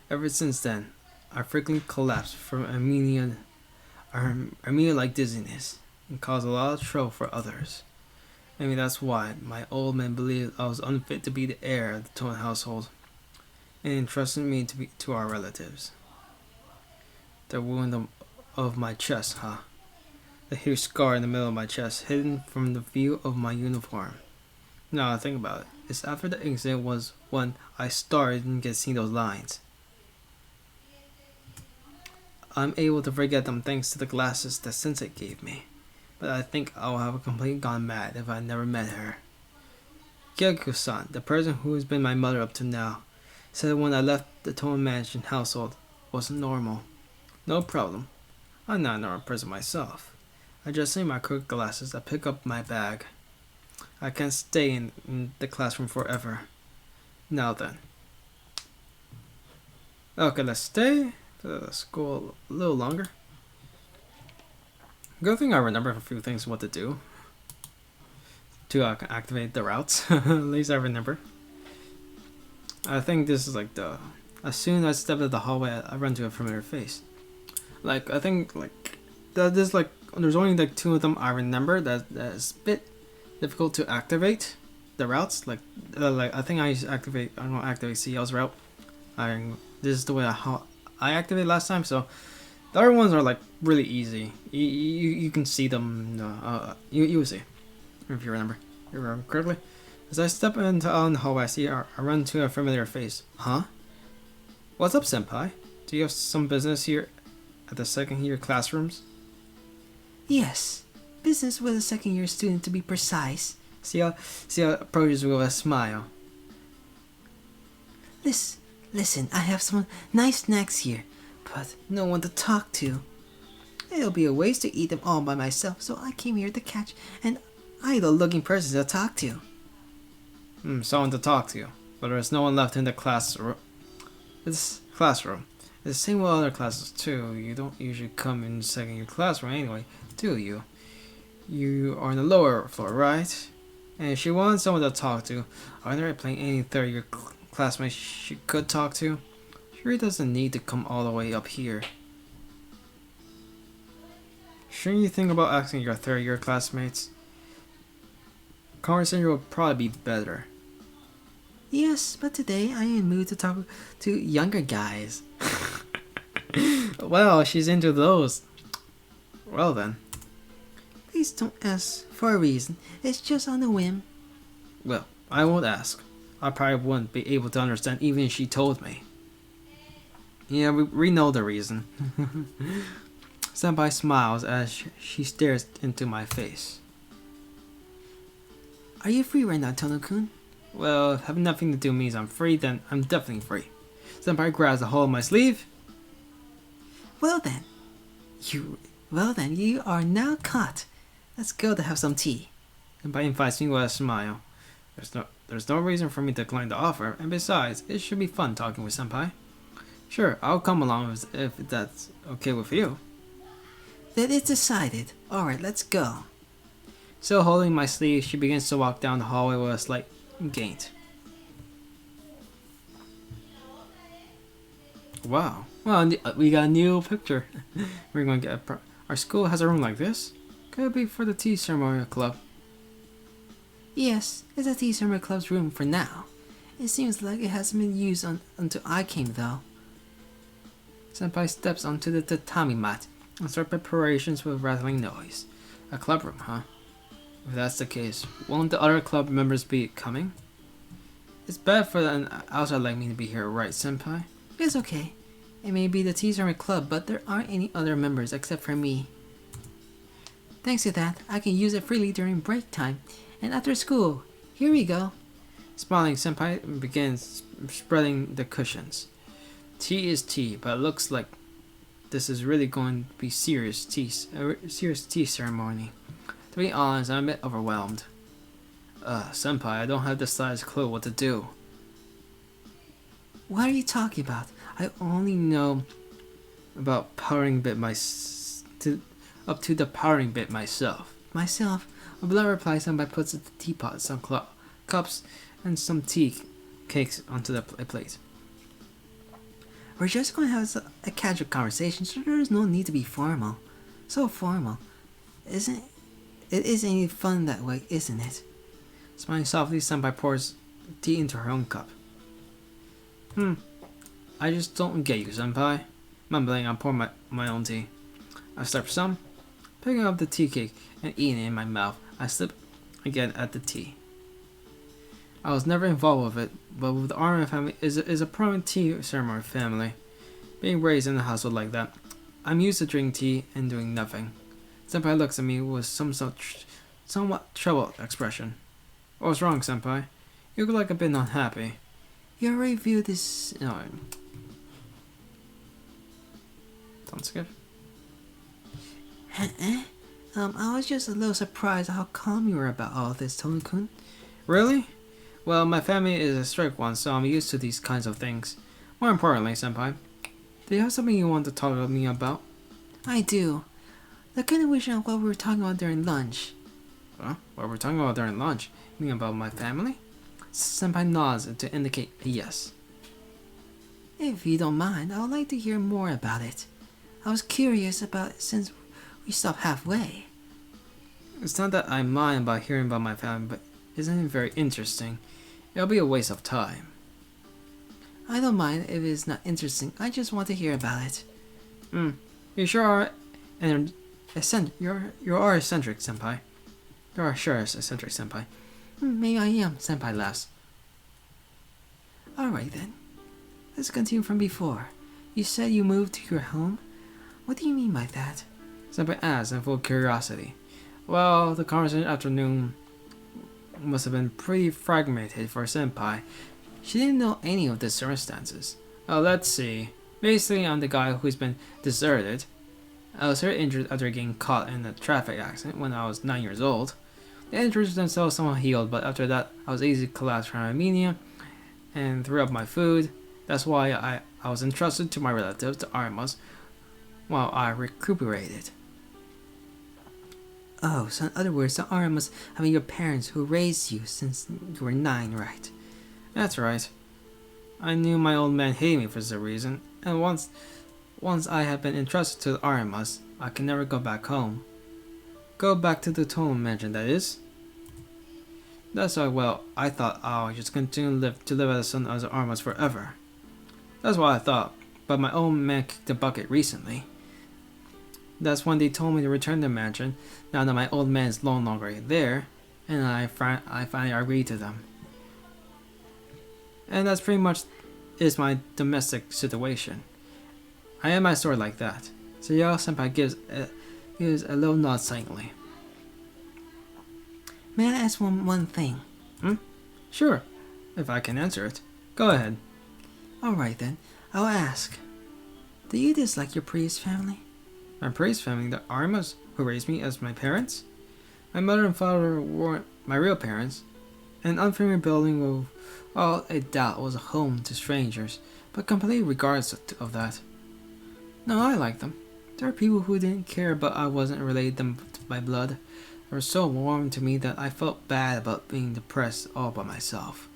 Ever since then, I frequently collapsed from anemia-like dizziness and caused a lot of trouble for others. Maybe that's why my old man believed I was unfit to be the heir of the Toon household and entrusted me to our relatives. The wound of my chest, huh? The huge scar in the middle of my chest, hidden from the view of my uniform. Now I think about it, it's after the incident was when I started and get seeing those lines. I'm able to forget them thanks to the glasses that Sensei gave me, but I think I would have completely gone mad if I never met her. Kyoku-san, the person who has been my mother up to now, said when I left the Toon Mansion household wasn't normal. No problem. I'm not a normal person myself. I just need my crooked glasses to pick up my bag. I can't stay in the classroom forever. Now then. Okay, let's stay for the school a little longer. Good thing I remember a few things what to do to activate the routes. At least I remember. I think this is like the... As soon as I step into the hallway, I run to a familiar face. Like, I think, like... There's like... There's only like 2 of them I remember that is a bit difficult to activate. The routes, like I think I used to activate... I don't know, activate CL's route. This is the way I activated last time, so... The other ones are like really easy. You can see them. You will see if you remember correctly. As I step into the hallway, I run to a familiar face. Huh? What's up, senpai? Do you have some business here at the second year classrooms? Yes, business with a second year student to be precise. See how approaches with a smile. Listen, I have some nice snacks here, but no one to talk to. It'll be a waste to eat them all by myself, so I came here to catch an idle-looking person to talk to. Someone to talk to. but there's no one left in the classroom. This classroom. It's the same with other classes too. You don't usually come in second year classroom anyway, do you? You are on the lower floor, right? And if she wants someone to talk to, are there playing any third year classmates she could talk to? She really doesn't need to come all the way up here. Shouldn't you think about asking your third year classmates? Conversation would probably be better. Yes, but today I am in the mood to talk to younger guys. Well, she's into those. Well then. Please don't ask for a reason. It's just on a whim. Well, I won't ask. I probably wouldn't be able to understand even if she told me. Yeah, we know the reason. Senpai smiles as she stares into my face. Are you free right now, Tono-kun? Well, if having nothing to do means I'm free, then I'm definitely free. Senpai grabs a hold of my sleeve. Well then, you are now caught. Let's go to have some tea. Senpai invites me with a smile. There's no reason for me to decline the offer, and besides, it should be fun talking with Senpai. Sure, I'll come along if that's okay with you. Then it's decided. Alright, let's go. Still holding my sleeve, she begins to walk down the hallway with a slight gait. Wow. Well, we got a new picture. We're going to get our school has a room like this? Could it be for the tea ceremony club? Yes, it's a tea ceremony club's room for now. It seems like it hasn't been used until I came though. Senpai steps onto the tatami mat and starts preparations with rattling noise. A club room, huh? If that's the case, won't the other club members be coming? It's bad for an outsider like me to be here, right, Senpai? It's okay. It may be the tea ceremony club, but there aren't any other members except for me. Thanks to that, I can use it freely during break time and after school. Here we go. Smiling, Senpai begins spreading the cushions. Tea is tea, but it looks like this is really going to be serious tea ceremony. To be honest, I'm a bit overwhelmed. Senpai, I don't have the slightest clue what to do. What are you talking about? I only know about powering bit up to the powering bit myself. Myself? A blunt replies, Senpai puts the teapot, some cups, and some tea cakes onto the plate. We're just going to have a casual conversation, so there's no need to be formal. So formal. It isn't any fun that way, isn't it? Smiling softly, Senpai pours tea into her own cup. I just don't get you, Senpai. Mumbling, I pour my own tea. I slurp some, picking up the tea cake and eating it in my mouth. I slip again at the tea. I was never involved with it, but with the Armin family is a prominent tea ceremony family. Being raised in a household like that, I'm used to drinking tea and doing nothing. Senpai looks at me with some somewhat troubled expression. What's wrong, Senpai? You look like a bit unhappy. You already viewed this. No. Don't skip. I was just a little surprised how calm you were about all this, Tono-kun. Really? Well, my family is a strict one, so I'm used to these kinds of things. More importantly, Senpai, do you have something you want to talk to me about? I do. The continuation of what we were talking about during lunch. Huh? What we're talking about during lunch? You mean about my family? Senpai nods to indicate a yes. If you don't mind, I would like to hear more about it. I was curious about it since we stopped halfway. It's not that I mind about hearing about my family, but isn't it very interesting? It'll be a waste of time. I don't mind if it's not interesting. I just want to hear about it. You sure are you are eccentric, Senpai. You are sure eccentric, Senpai. Maybe I am, Senpai laughs. Alright then. Let's continue from before. You said you moved to your home? What do you mean by that? Senpai asks in full curiosity. Well, the conversation afternoon must have been pretty fragmented for Senpai. She didn't know any of the circumstances. Let's see. Basically, I'm the guy who's been deserted. I was very injured after getting caught in a traffic accident when I was 9 years old. The injuries themselves somewhat healed, but after that, I was easily collapsed from anemia and threw up my food. That's why I was entrusted to my relatives, the Arimas, while I recuperated. Oh, so in other words, the Arimas have been your parents who raised you since you were 9, right? That's right. I knew my old man hated me for some reason, and once I had been entrusted to the Arimas, I could never go back home. Go back to the Tone mansion, that is. That's why, well, I thought I would just continue to live as a son of the Arimas forever. That's what I thought, but my old man kicked the bucket recently. That's when they told me to return to the mansion, now that my old man is no longer there, and I finally agreed to them. And that's pretty much is my domestic situation. I end my story like that. So Yao Senpai gives a little nod silently. May I ask one thing? Sure, if I can answer it. Go ahead. Alright then, I'll ask. Do you dislike your previous family? My priest family, the Arimas, who raised me as my parents? My mother and father weren't my real parents. An unfamiliar building of all I doubt was a home to strangers, but completely regardless of that. No, I like them. There are people who didn't care, but I wasn't related to them by blood. They were so warm to me that I felt bad about being depressed all by myself.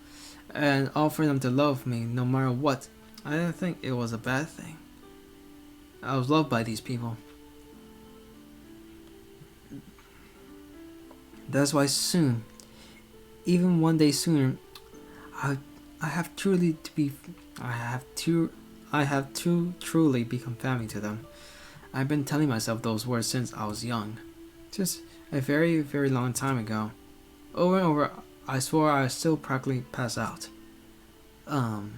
And all for them to love me no matter what, I didn't think it was a bad thing. I was loved by these people. That's why soon, even one day sooner, I have truly truly become family to them. I've been telling myself those words since I was young, just a very, very long time ago. Over and over, I swore I would still practically pass out.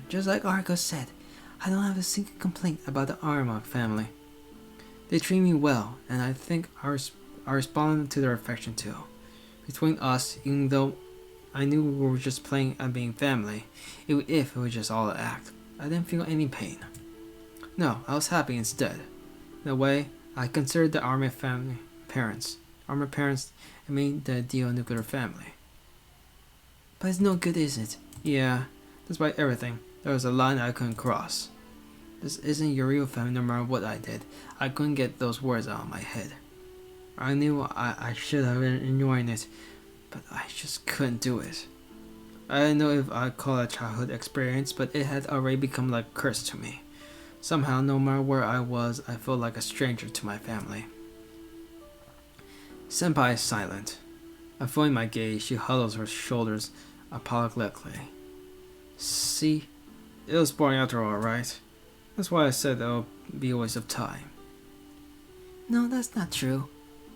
Just like Argo said, I don't have a single complaint about the Armagh family. They treat me well, and I think I respond to their affection too. Between us, even though I knew we were just playing at being family, if it was just all an act, I didn't feel any pain. No, I was happy instead. In a way, I considered the Army family parents. Army parents and made the ideal nuclear family. But it's no good, is it? Yeah, despite everything, there was a line I couldn't cross. This isn't your real family no matter what I did. I couldn't get those words out of my head. I knew I should have been ignoring it, but I just couldn't do it. I didn't know if I'd call it a childhood experience, but it had already become like a curse to me. Somehow, no matter where I was, I felt like a stranger to my family. Senpai is silent. Avoiding my gaze, she huddles her shoulders apologetically. See, it was boring after all, right? That's why I said that would be a waste of time. No, that's not true.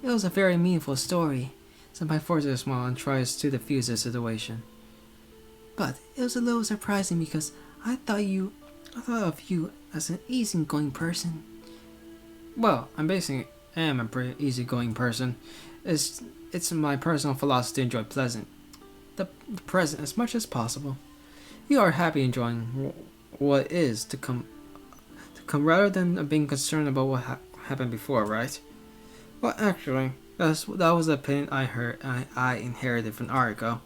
It was a very meaningful story. Senpai forces a smile and tries to defuse the situation. But it was a little surprising because I thought of you as an easygoing person. Well, I am a pretty easygoing person. It's my personal philosophy to enjoy the present as much as possible. You are happy enjoying what is to come rather than being concerned about what happened before, right? Well, actually, that was the opinion I inherited from Ariko.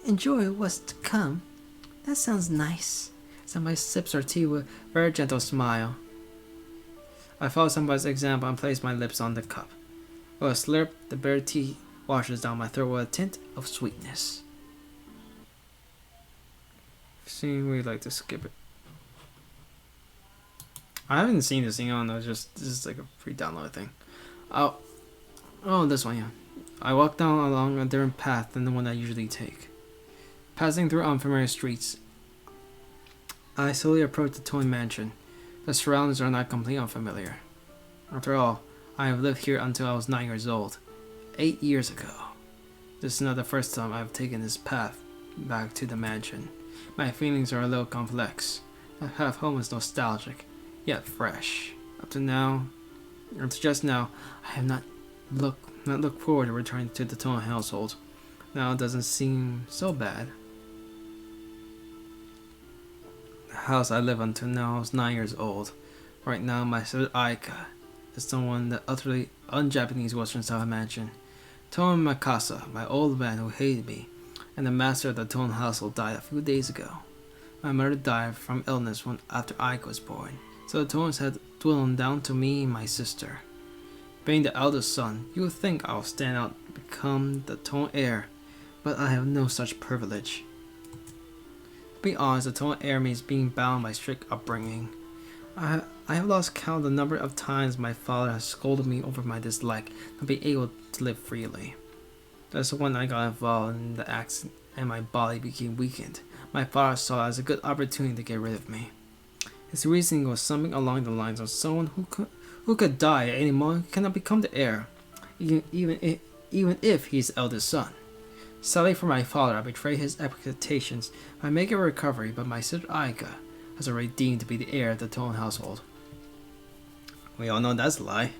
Enjoy what's to come? That sounds nice. Somebody sips her tea with a very gentle smile. I follow somebody's example and place my lips on the cup. With a slurp, the bitter tea washes down my throat with a tint of sweetness. Scene we'd like to skip it. I haven't seen this thing on though, this is like a free download thing. Oh, this one, yeah. I walk down along a different path than the one I usually take. Passing through unfamiliar streets, I slowly approach the Toy Mansion. The surroundings are not completely unfamiliar. After all, I have lived here until I was 9 years old. 8 years ago. This is not the first time I've taken this path back to the mansion. My feelings are a little complex. The path home is nostalgic, yet fresh. Up to just now, I have not looked forward to returning to the Tone household. Now it doesn't seem so bad. The house I live until now is 9 years old. Right now, my sister Aika is the one that utterly un-Japanese Western style mansion. Tone Makasa, my old man who hated me, and the master of the Tone household died a few days ago. My mother died from illness when after Aiko was born, so the Tones had dwindled down to me and my sister. Being the eldest son, you would think I'll stand out and become the Tone heir, but I have no such privilege. To be honest, the Tone heir means being bound by strict upbringing. I have lost count of the number of times my father has scolded me over my dislike not being able to live freely. That's when I got involved in the accident and my body became weakened. My father saw it as a good opportunity to get rid of me. His reasoning was something along the lines of someone who could die at any moment cannot become the heir, even if he's the eldest son. Sadly for my father, I betrayed his expectations by making a recovery, but my sister Aika was already deemed to be the heir of the Tone household. We all know that's a lie.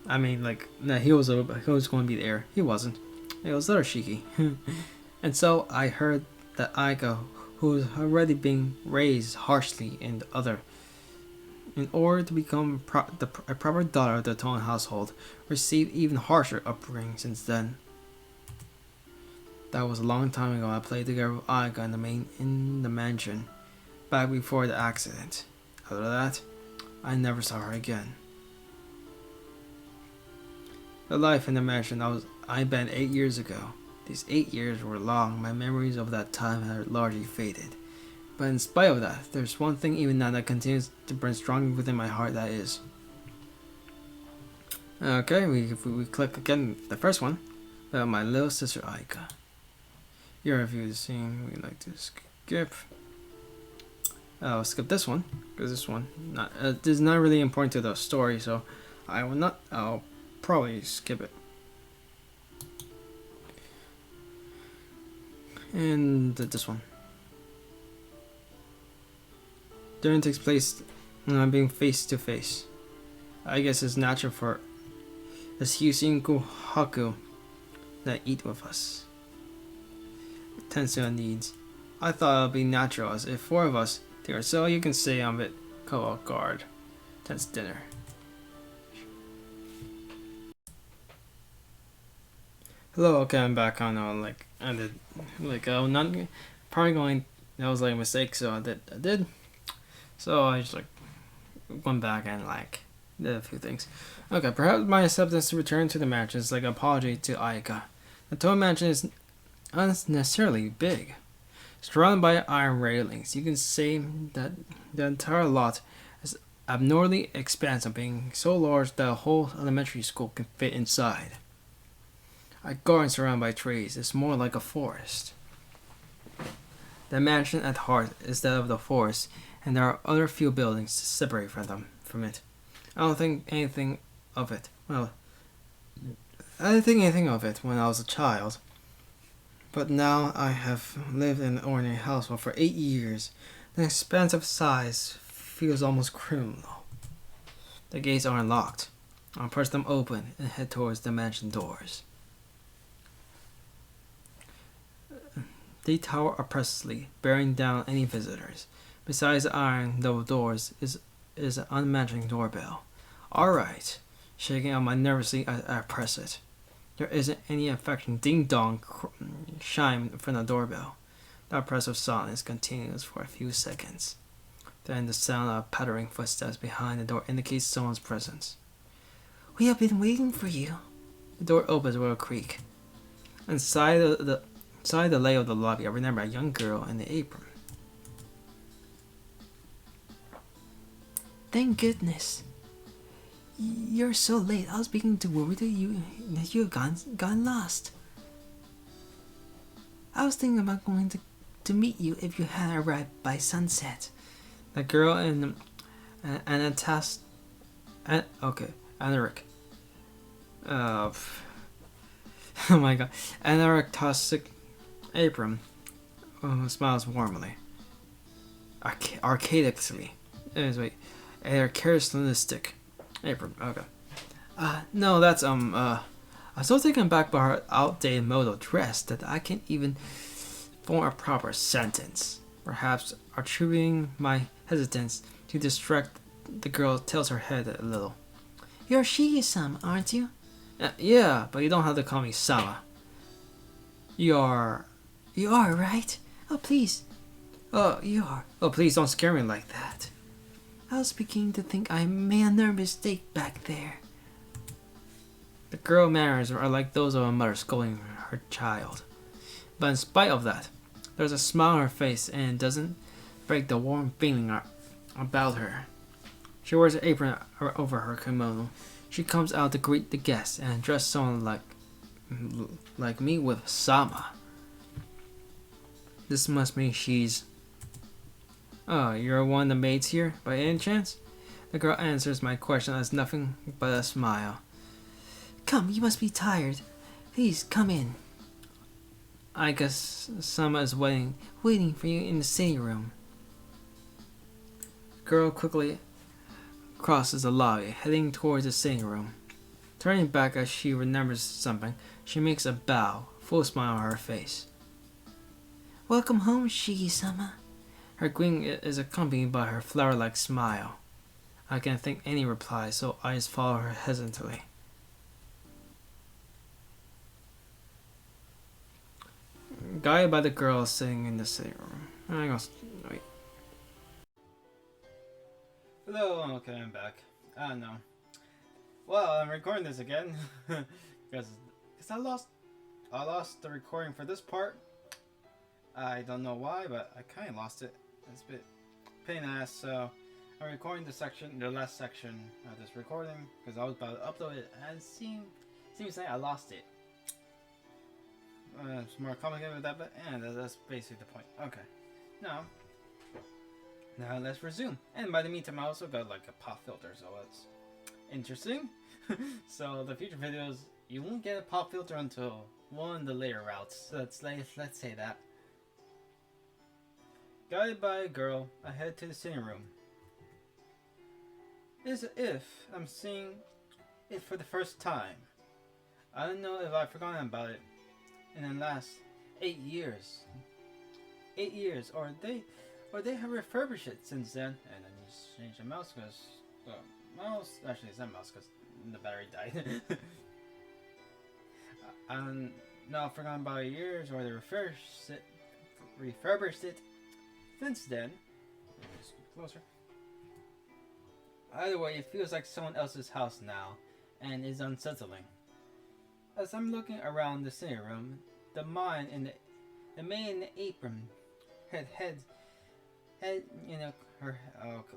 I mean, he was going to be the heir. He wasn't. It was little Shiki. And so I heard that Aika, who was already being raised harshly in order to become a proper daughter of the Tone household, received even harsher upbringing since then. That was a long time ago. I played together with Aika in the mansion, back before the accident. After that, I never saw her again. The life in the mansion I spent 8 years ago. These 8 years were long. My memories of that time had largely faded. But in spite of that, there's one thing even now that continues to burn strongly within my heart, that is. Okay, if we click again the first one, about my little sister Aika. Your review of the scene, we like to skip. I'll skip this one, because this one is not really important to the story, so I'll probably skip it. And this one. During takes place being face to face. I guess it's natural for the Hyusinku Haku that eat with us. Tends to our needs. I thought it would be natural as if 4 of us there, so you can say I'm a bit caught off guard. Tense dinner. Hello, okay, I'm back on. I did, not probably going. That was a mistake, so I did. So I just went back and did a few things. Okay, perhaps my acceptance to return to the mansion is an apology to Aika. The Tone mansion is unnecessarily big. Surrounded by iron railings, you can say that the entire lot is abnormally expansive, being so large that a whole elementary school can fit inside. A garden surrounded by trees is more like a forest. The mansion at heart is that of the forest, and there are other few buildings to separate from it. I don't think anything of it. Well, I didn't think anything of it when I was a child. But now I have lived in an ordinary household for 8 years. The expansive size feels almost criminal. The gates are unlocked. I'll push them open and head towards the mansion doors. They tower oppressively, bearing down any visitors. Besides the iron double doors is an unmatching doorbell. Alright. Shaking out my nervously, I press it. There isn't any affection ding-dong chime from the doorbell. The oppressive silence continues for a few seconds. Then the sound of pattering footsteps behind the door indicates someone's presence. We have been waiting for you. The door opens with a creak. Inside the layout of the lobby, I remember a young girl in the apron. Thank goodness. You're so late. I was beginning to worry that you have gone lost. I was thinking about going to meet you if you had arrived by sunset. The girl in Anaric. Oh my god. Anarictossic apron smiles warmly. Archaically. Wait. Characteristic apron. Okay. No, that's I'm so taken back by her outdated mode of dress that I can't even form a proper sentence. Perhaps attributing my hesitance to distract the girl tilts her head a little. You're Shigi-sama, aren't you? Yeah, but you don't have to call me Sama. You're... You are, right? Oh, please. Oh, you are. Oh, please don't scare me like that. I was beginning to think I made a mistake back there. The girl manners are like those of a mother scolding her child. But in spite of that, there's a smile on her face and it doesn't break the warm feeling about her. She wears an apron over her kimono. She comes out to greet the guests and address someone like me with Sama. This must mean she's... Oh, you're one of the maids here, by any chance? The girl answers my question as nothing but a smile. Come, you must be tired. Please, come in. I guess Sama is waiting for you in the sitting room. The girl quickly crosses the lobby, heading towards the sitting room. Turning back as she remembers something, she makes a bow, full smile on her face. Welcome home, Shigi-sama. Her greeting is accompanied by her flower-like smile. I can't think any reply, so I just follow her hesitantly. Guided by the girl sitting in the sitting room. I'm gonna wait. Hello, okay, I'm back. I don't know. Well, I'm recording this again because I lost the recording for this part. I don't know why, but I kind of lost it. It's a bit pain in the ass, so I'm recording the last section of this recording because I was about to upload it, and it seems like I lost it. It's more complicated with that, but that's basically the point. Okay, now let's resume. And by the meantime, I also got like a pop filter, so it's interesting. So the future videos, you won't get a pop filter until one of the later routes. So let's say that. Guided by a girl, I head to the sitting room. It's as if I'm seeing it for the first time. I don't know if I've forgotten about it in the last 8 years. 8 years, or they have refurbished it since then. And then you change the mouse because actually it's not mouse because the battery died. I'm not forgotten about years, or they refurbished it since then. Just closer. Either way, it feels like someone else's house now, and is unsettling. As I'm looking around the sitting room, the maid in the apron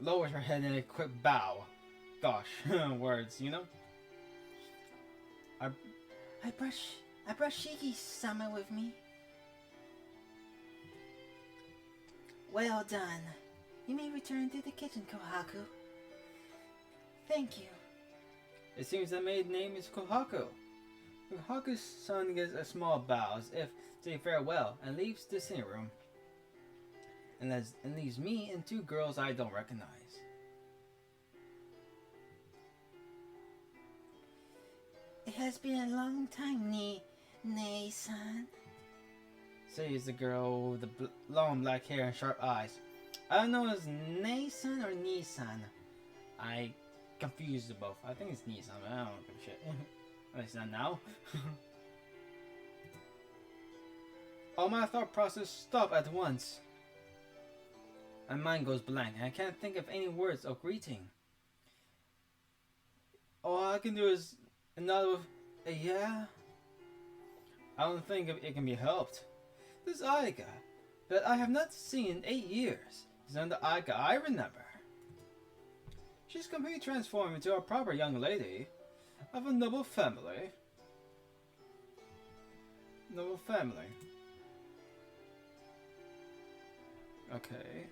lowers her head in a quick bow. Gosh, words, you know. I brought Shigi-sama with me. Well done. You may return to the kitchen, Kohaku. Thank you. It seems the maid's name is Kohaku. Kohaku's son gives a small bow as if to say farewell and leaves the sitting room. And leaves me and two girls I don't recognize. It has been a long time, Nei-san. Says the girl with the long black hair and sharp eyes. I don't know if it's Nei-san or Ni-san. I confused the both. I think it's Ni-san, but I don't give a shit. At least not now. All my thought process stopped at once. My mind goes blank, and I can't think of any words of greeting. All I can do is nod with a yeah. I don't think it can be helped. This Aika that I have not seen in 8 years is not the Aika I remember. She's completely transformed into a proper young lady of a noble family. Noble family. Okay.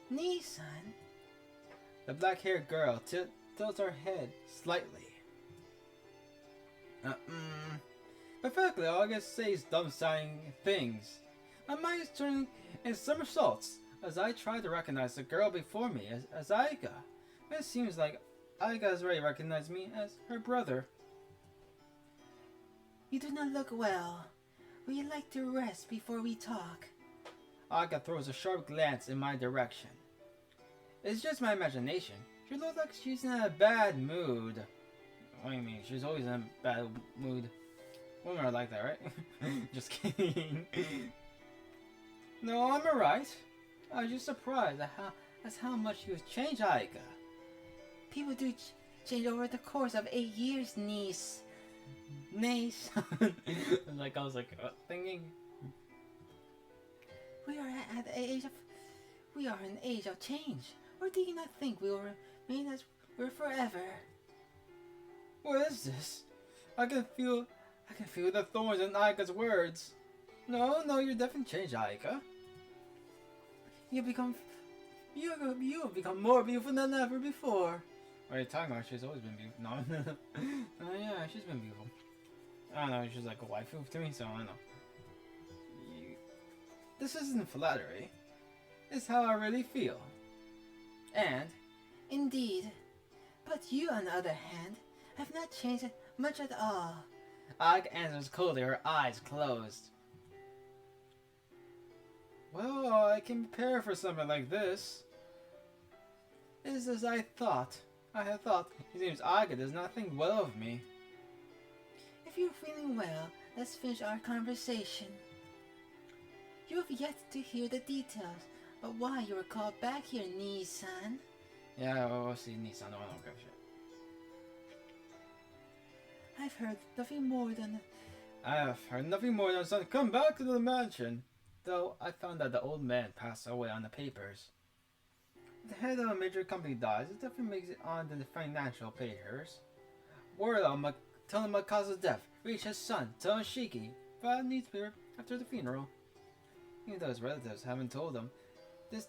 Ni-san? The black-haired girl tilts her head slightly. Perfectly, all I can say is dumb-sounding things. My mind is turning in somersaults as I try to recognize the girl before me as Aika. It seems like Aika has already recognized me as her brother. You do not look well. Would you like to rest before we talk? Aika throws a sharp glance in my direction. It's just my imagination. She looks like she's in a bad mood. What do you mean? She's always in a bad mood. Women are like that, right? Just kidding. No, I'm alright. I was just surprised at how much you've changed, Aika. People do change over the course of 8 years, niece. Nice. Like I was like thinking. We are at the age of... We are in the age of change. Or do you not think we will remain as we're forever? What is this? I can feel the thorns in Aika's words. No, you're definitely changed, Aika. You have become more beautiful than ever before. What are you talking about? She's always been beautiful. No, oh yeah, she's been beautiful. I don't know, she's like a waifu to me, so I don't know. This isn't flattery. It's how I really feel. And Indeed. But you, on the other hand, have not changed much at all. Aika answers coldly, her eyes closed. Well, I can prepare for something like this. It is as I thought. I had thought. It seems Aika does not think well of me. If you're feeling well, let's finish our conversation. You have yet to hear the details of why you were called back here, Nissan. Yeah, we'll see Nissan. No, I don't give a shit. I've heard nothing more than... I have heard nothing more than son, come back to the mansion. Though I found that the old man passed away on the papers. If the head of a major company dies, it definitely makes it on the financial papers. Word on telling Makazu's death reached his son, Tomoshiki, filed a newspaper after the funeral. Even though his relatives haven't told him, this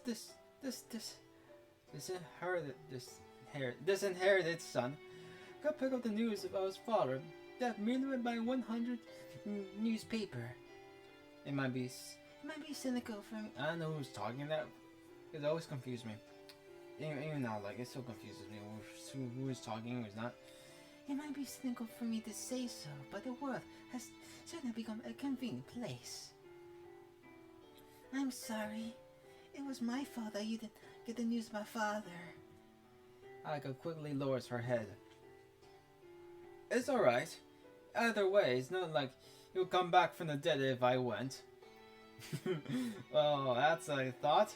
disinherited son got pick up the news about his father death merely by 100 newspaper. It might be cynical for me. I don't know who's talking that. It always confused me. Even now, like, it still confuses me who is talking, who's not. It might be cynical for me to say so, but the world has certainly become a convenient place. I'm sorry. It was my fault that you didn't get the news of my father. Aika quickly lowers her head. It's alright. Either way, it's not like you'll come back from the dead if I went. Well, that's a thought.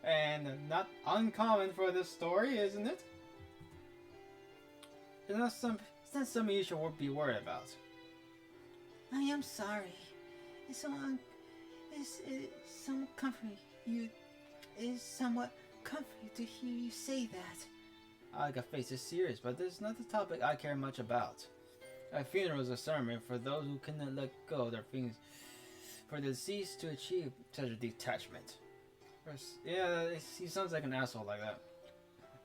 And not uncommon for this story, isn't it? It's not something you should be worried about. I am sorry. It's somewhat comforting to hear you say that. Aga's face is serious, but this is not the topic I care much about. A funeral is a sermon for those who cannot let go of their feelings, for the deceased to achieve such a detachment. Yeah, he sounds like an asshole like that.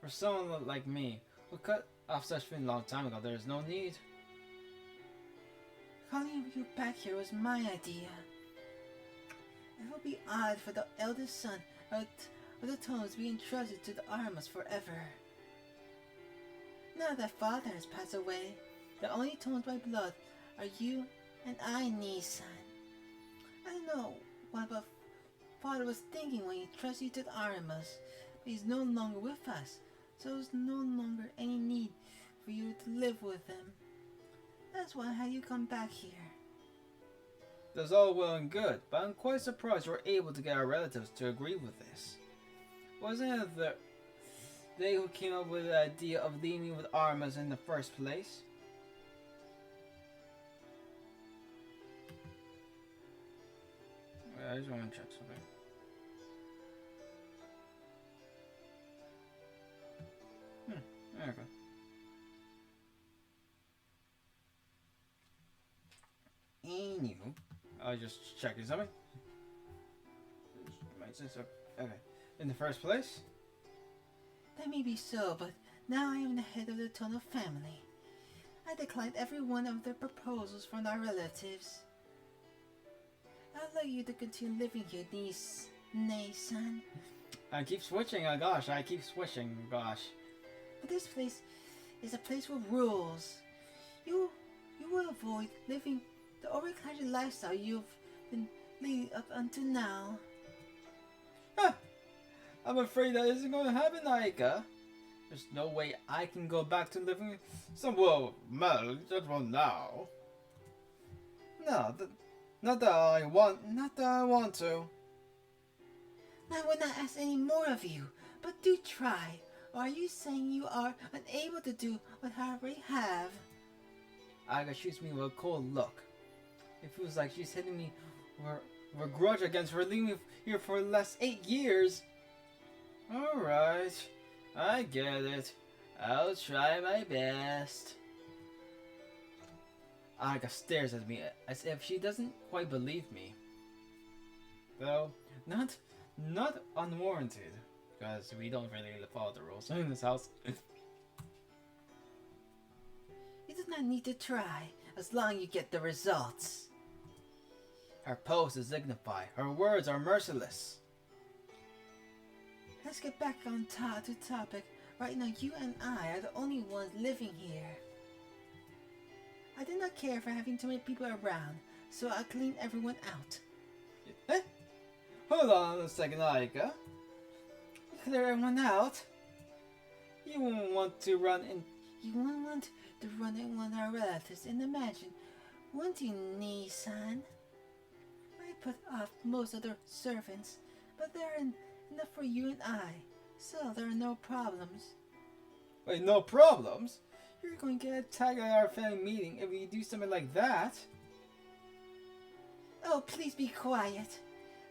For someone like me, who cut off such feelings a long time ago, there is no need. Calling you back here was my idea. It would be odd for the eldest son of the Tones to be entrusted to the Armas forever. Now that father has passed away, the only Tones by blood are you and I, Nissan. I don't know what father was thinking when he trusted you to the Armas, but he's no longer with us, so there's no longer any need for you to live with them. That's why I had you come back here. That's all well and good, but I'm quite surprised you were able to get our relatives to agree with this. Wasn't it they who came up with the idea of leaving with Armas in the first place? I just want to check something. Okay. Anywho, I was just checking something. Okay. In the first place? That may be so, but now I am the head of the Tono family. I declined every one of their proposals from our relatives. I'd like you to continue living here, Nay-san. I keep switching, gosh. But this place is a place with rules. You will avoid living the overcrowded lifestyle you've been leading up until now. I'm afraid that isn't going to happen, Aika. There's no way I can go back to living somewhere just for now. No, not that I want to. I will not ask any more of you, but do try. Or are you saying you are unable to do what I already have? Aga shoots me with a cold look. It feels like she's hitting me with a grudge against her leaving me here for the last 8 years. Alright, I get it. I'll try my best. Aga stares at me as if she doesn't quite believe me. Though, not unwarranted, because we don't really follow the rules in this house. You do not need to try, as long as you get the results. Her pose is dignified, her words are merciless. Let's get back on to topic. Right now, you and I are the only ones living here. I did not care for having too many people around, so I cleaned everyone out. Eh? Hold on a second, Aika. You clear everyone out? You won't want to run in. You wouldn't want to run in one of our relatives in the mansion, wouldn't you, Nissan? I put off most of the servants, but there are enough for you and I, so there are no problems. Wait, no problems? You're going to get attacked at our family meeting if we do something like that. Oh, please be quiet.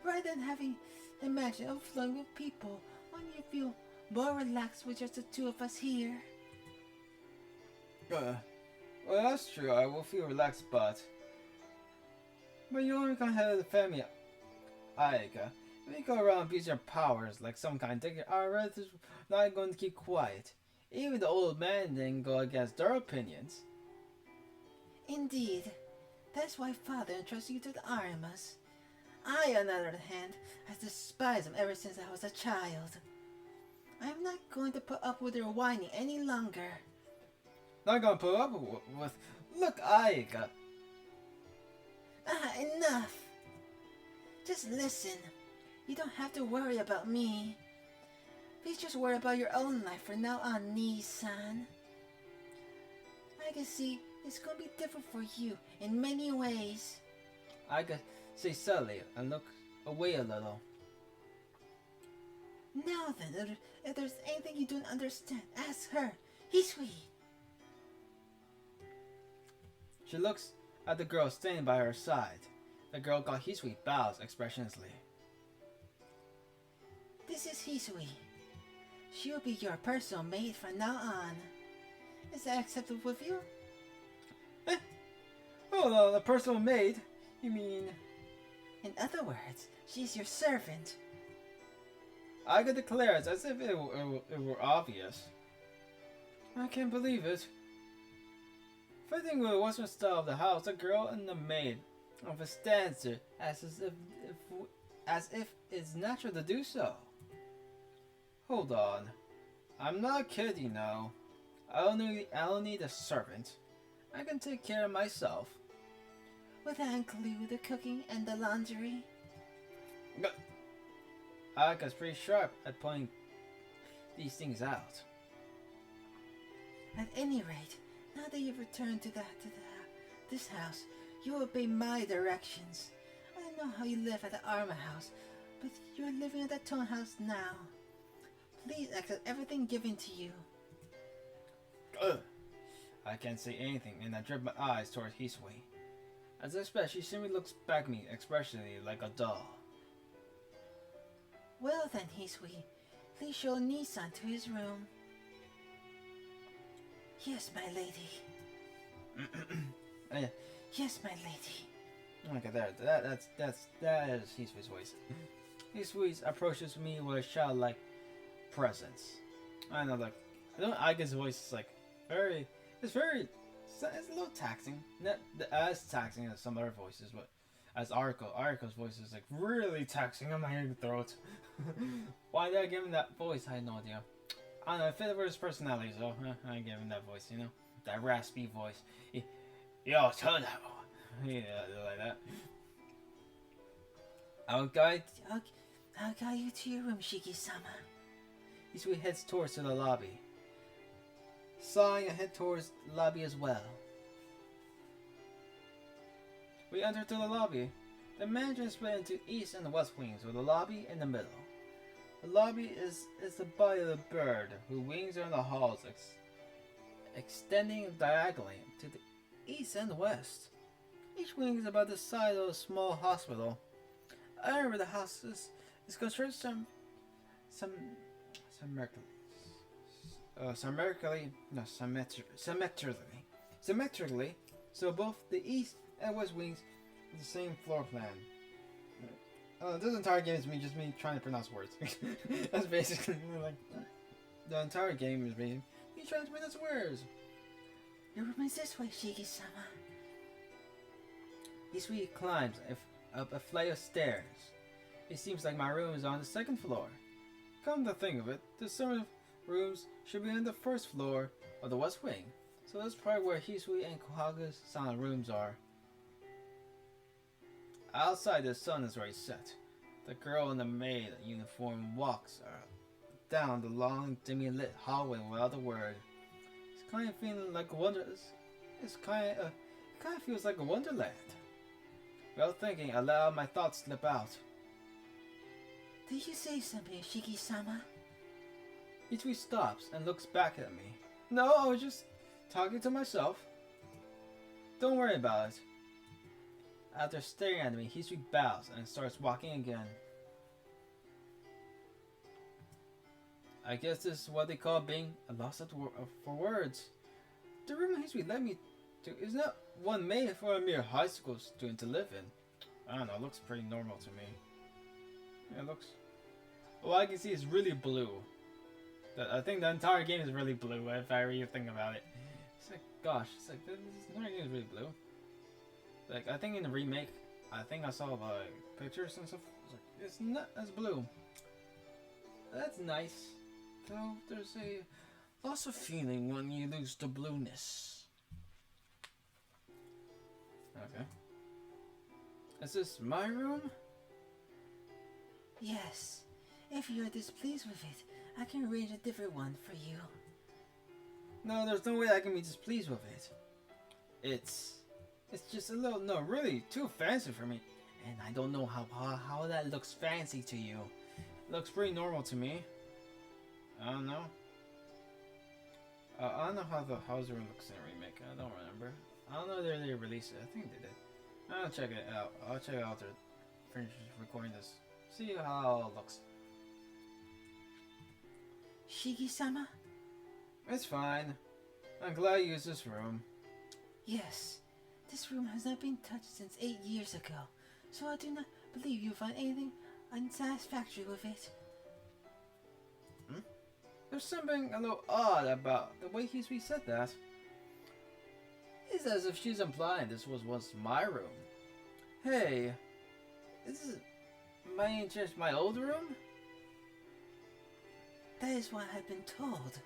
Rather than having the mansion overflowing with people, wouldn't you feel more relaxed with just the two of us here? Well, that's true. I will feel relaxed, but you're only gonna have the family, Aika. If you go around abusing your powers like some kind of dickhead, our relatives are not going to keep quiet. Even the old man didn't go against their opinions. Indeed. That's why Father entrusted you to the Arimas. I, on the other hand, have despised him ever since I was a child. I am not going to put up with their whining any longer. Not gonna put up with. Look, Aika. Enough. Just listen. You don't have to worry about me. Please just worry about your own life from now on, Nissan. I can see it's going to be different for you in many ways. Aika says subtly and look away a little. Now then, if there's anything you don't understand, ask her. Hisui. She looks at the girl standing by her side. The girl called Hisui bows expressionlessly. This is Hisui. She'll be your personal maid from now on. Is that acceptable with you? Hold on, a personal maid? You mean... In other words, she's your servant. Aika declares as if it were obvious. I can't believe it. Fitting with the Western style of the house, the girl and the maid of a stanza as if it's natural to do so. Hold on. I'm not a kid, you know. I don't need a servant. I can take care of myself. Would that include the cooking and the laundry? But Aika's pretty sharp at pointing these things out. At any rate, now that you've returned to this house, you obey my directions. I don't know how you live at the Arma house, but you're living at the Tone house now. Please accept everything given to you. Ugh. I can't say anything, and I drift my eyes towards Hisui. As I expect, she simply looks back at me expressionally like a doll. Well then, Hisui, please show Nissan to his room. Yes, my lady. Yes, my lady. Okay, that is Hisui's voice. Hisui approaches me with a childlike presence. I know, like, Aika's voice is like it's a little taxing. Not as taxing as some other voices, but as Ariko's voice is like really taxing on my throat. Why did I give him that voice? I had no idea. I don't know, it fit with his personality, so I gave him that voice, you know? That raspy voice. Yo, Toto! Yeah, like that. I'll guide you to your room, Shiki-sama. Hisui heads towards the lobby. Sighing, I head towards the lobby as well. We enter to the lobby. The mansion is split into east and west wings, with the lobby in the middle. The lobby is the body of the bird, whose wings are in the halls, extending diagonally to the east and west. Each wing is about the size of a small hospital. I remember the house is constructed symmetrically, so both the east and west wings have the same floor plan. This entire game is me trying to pronounce words. That's basically like the entire game is me trying to pronounce words. Your room is this way, Shiki-sama. Isui climbs up a flight of stairs. It seems like my room is on the second floor. Come to think of it, the summer rooms should be on the first floor of the west wing, so that's probably where Hisui and Kohaga's silent rooms are. Outside, the sun is already set. The girl in the maid uniform walks down the long, dimly lit hallway without a word. It's kind of feeling like a it kind of feels like a wonderland. Without thinking, I let my thoughts slip out. Did you say something, Shiki-sama? Ichiri stops and looks back at me. No, I was just talking to myself. Don't worry about it. After staring at me, Hisui bows and starts walking again. I guess this is what they call being a loss for words. The room Hisui led me to is not one made for a mere high school student to live in. I don't know, it looks pretty normal to me. Yeah, it looks... All I can see is really blue. I think the entire game is really blue if I really think about it. It's like, gosh, it's like, this entire game is really blue. Like, I think in the remake, I think I saw like pictures and stuff. It's not as blue. That's nice. Though there's a loss of feeling when you lose the blueness. Okay. Is this my room? Yes. If you are displeased with it, I can arrange a different one for you. No, there's no way I can be displeased with it. It's just a little, no, really too fancy for me. And I don't know how that looks fancy to you. It looks pretty normal to me. I don't know. I don't know how the room looks in the remake. I don't remember. I don't know if they released it. I think they did. I'll check it out. I'll check it out after finish recording this. See how it looks. Shiki-sama? It's fine. I'm glad you used this room. Yes. This room has not been touched since 8 years ago, so I do not believe you'll find anything unsatisfactory with it. There's something a little odd about the way Hisui said that. It's as if she's implying this was once my room. Hey, is just my old room? That is what I've been told.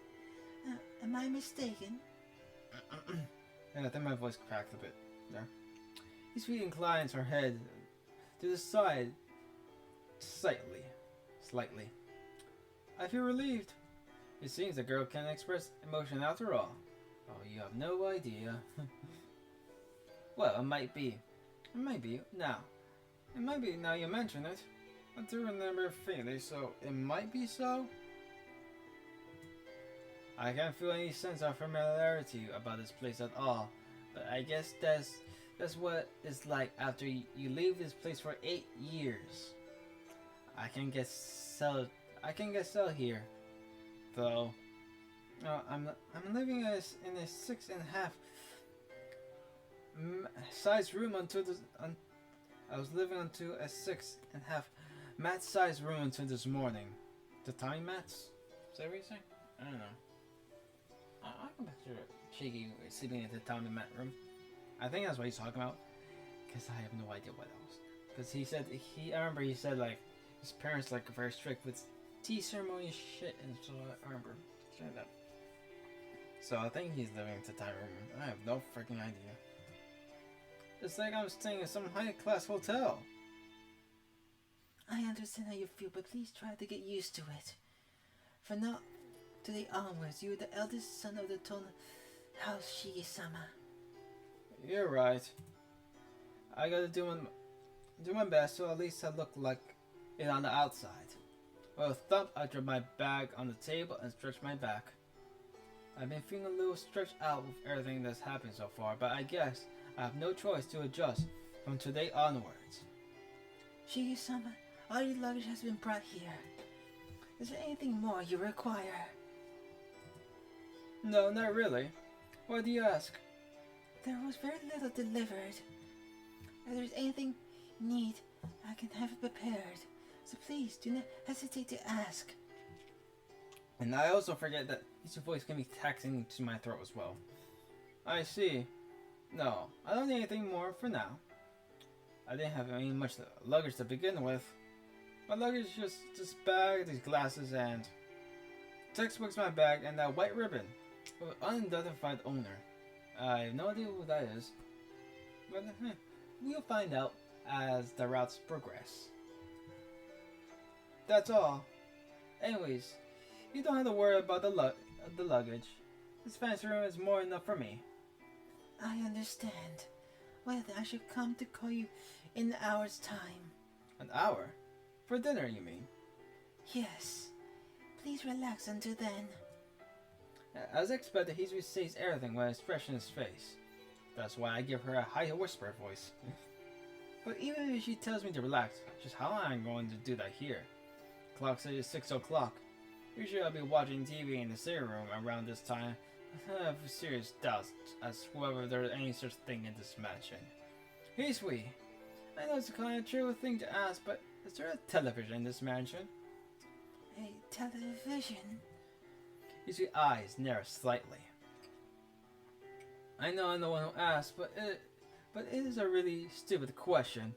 Am I mistaken? Yeah, I think my voice cracked a bit there. Hisui inclines her head to the side slightly. I feel relieved. It seems the girl can express emotion after all. Oh, you have no idea. Well, it might be. It might be now. It might be now you mention it. I do remember faintly, so it might be so. I can't feel any sense of familiarity about this place at all, but I guess that's what it's like after you leave this place for 8 years. I can get settled here, though. No, I'm living in a 6.5 size room I was living into a 6.5 mat size room until this morning. The tiny mats? Is that what you're saying? I don't know. I can picture Shiki sleeping in the tiny mat room. I think that's what he's talking about. Because I have no idea what else. Because I remember he said like his parents like are very strict with tea ceremony and shit, and so I remember saying that. So I think he's living in the tiny room. I have no freaking idea. It's like I'm staying in some high-class hotel. I understand how you feel, but please try to get used to it. For now, today onwards, you are the eldest son of the Ton House Shigi-sama. You're right. I gotta do my best to at least look like it on the outside. With a thump, I drop my bag on the table and stretch my back. I've been feeling a little stretched out with everything that's happened so far, but I guess I have no choice to adjust from today onwards. Shigi-sama, all your luggage has been brought here. Is there anything more you require? No, not really. Why do you ask? There was very little delivered. If there's anything you need, I can have it prepared. So please, do not hesitate to ask. And I also forget that his voice can be taxing to my throat as well. I see. No, I don't need anything more for now. I didn't have any much luggage to begin with. My luggage is just this bag, these glasses, and textbooks in my bag, and that white ribbon with unidentified owner. I have no idea who that is, but we'll find out as the routes progress. That's all. Anyways, you don't have to worry about the luggage. This fancy room is more than enough for me. I understand. Well, then I should come to call you in an hour's time. An hour? For dinner, you mean? Yes. Please relax until then. As expected, he says everything with an expression in his face. That's why I give her a high whisper voice. But even if she tells me to relax, just how am I going to do that here? Clock says it's 6 o'clock. Usually I'll be watching TV in the sitting room around this time. I have serious doubts as to whether there's any such thing in this mansion. Hey, sweetie. I know it's a kind of trivial thing to ask, but is there a television in this mansion? A television? His eyes narrow slightly. I know I'm the one who asked, but it is a really stupid question.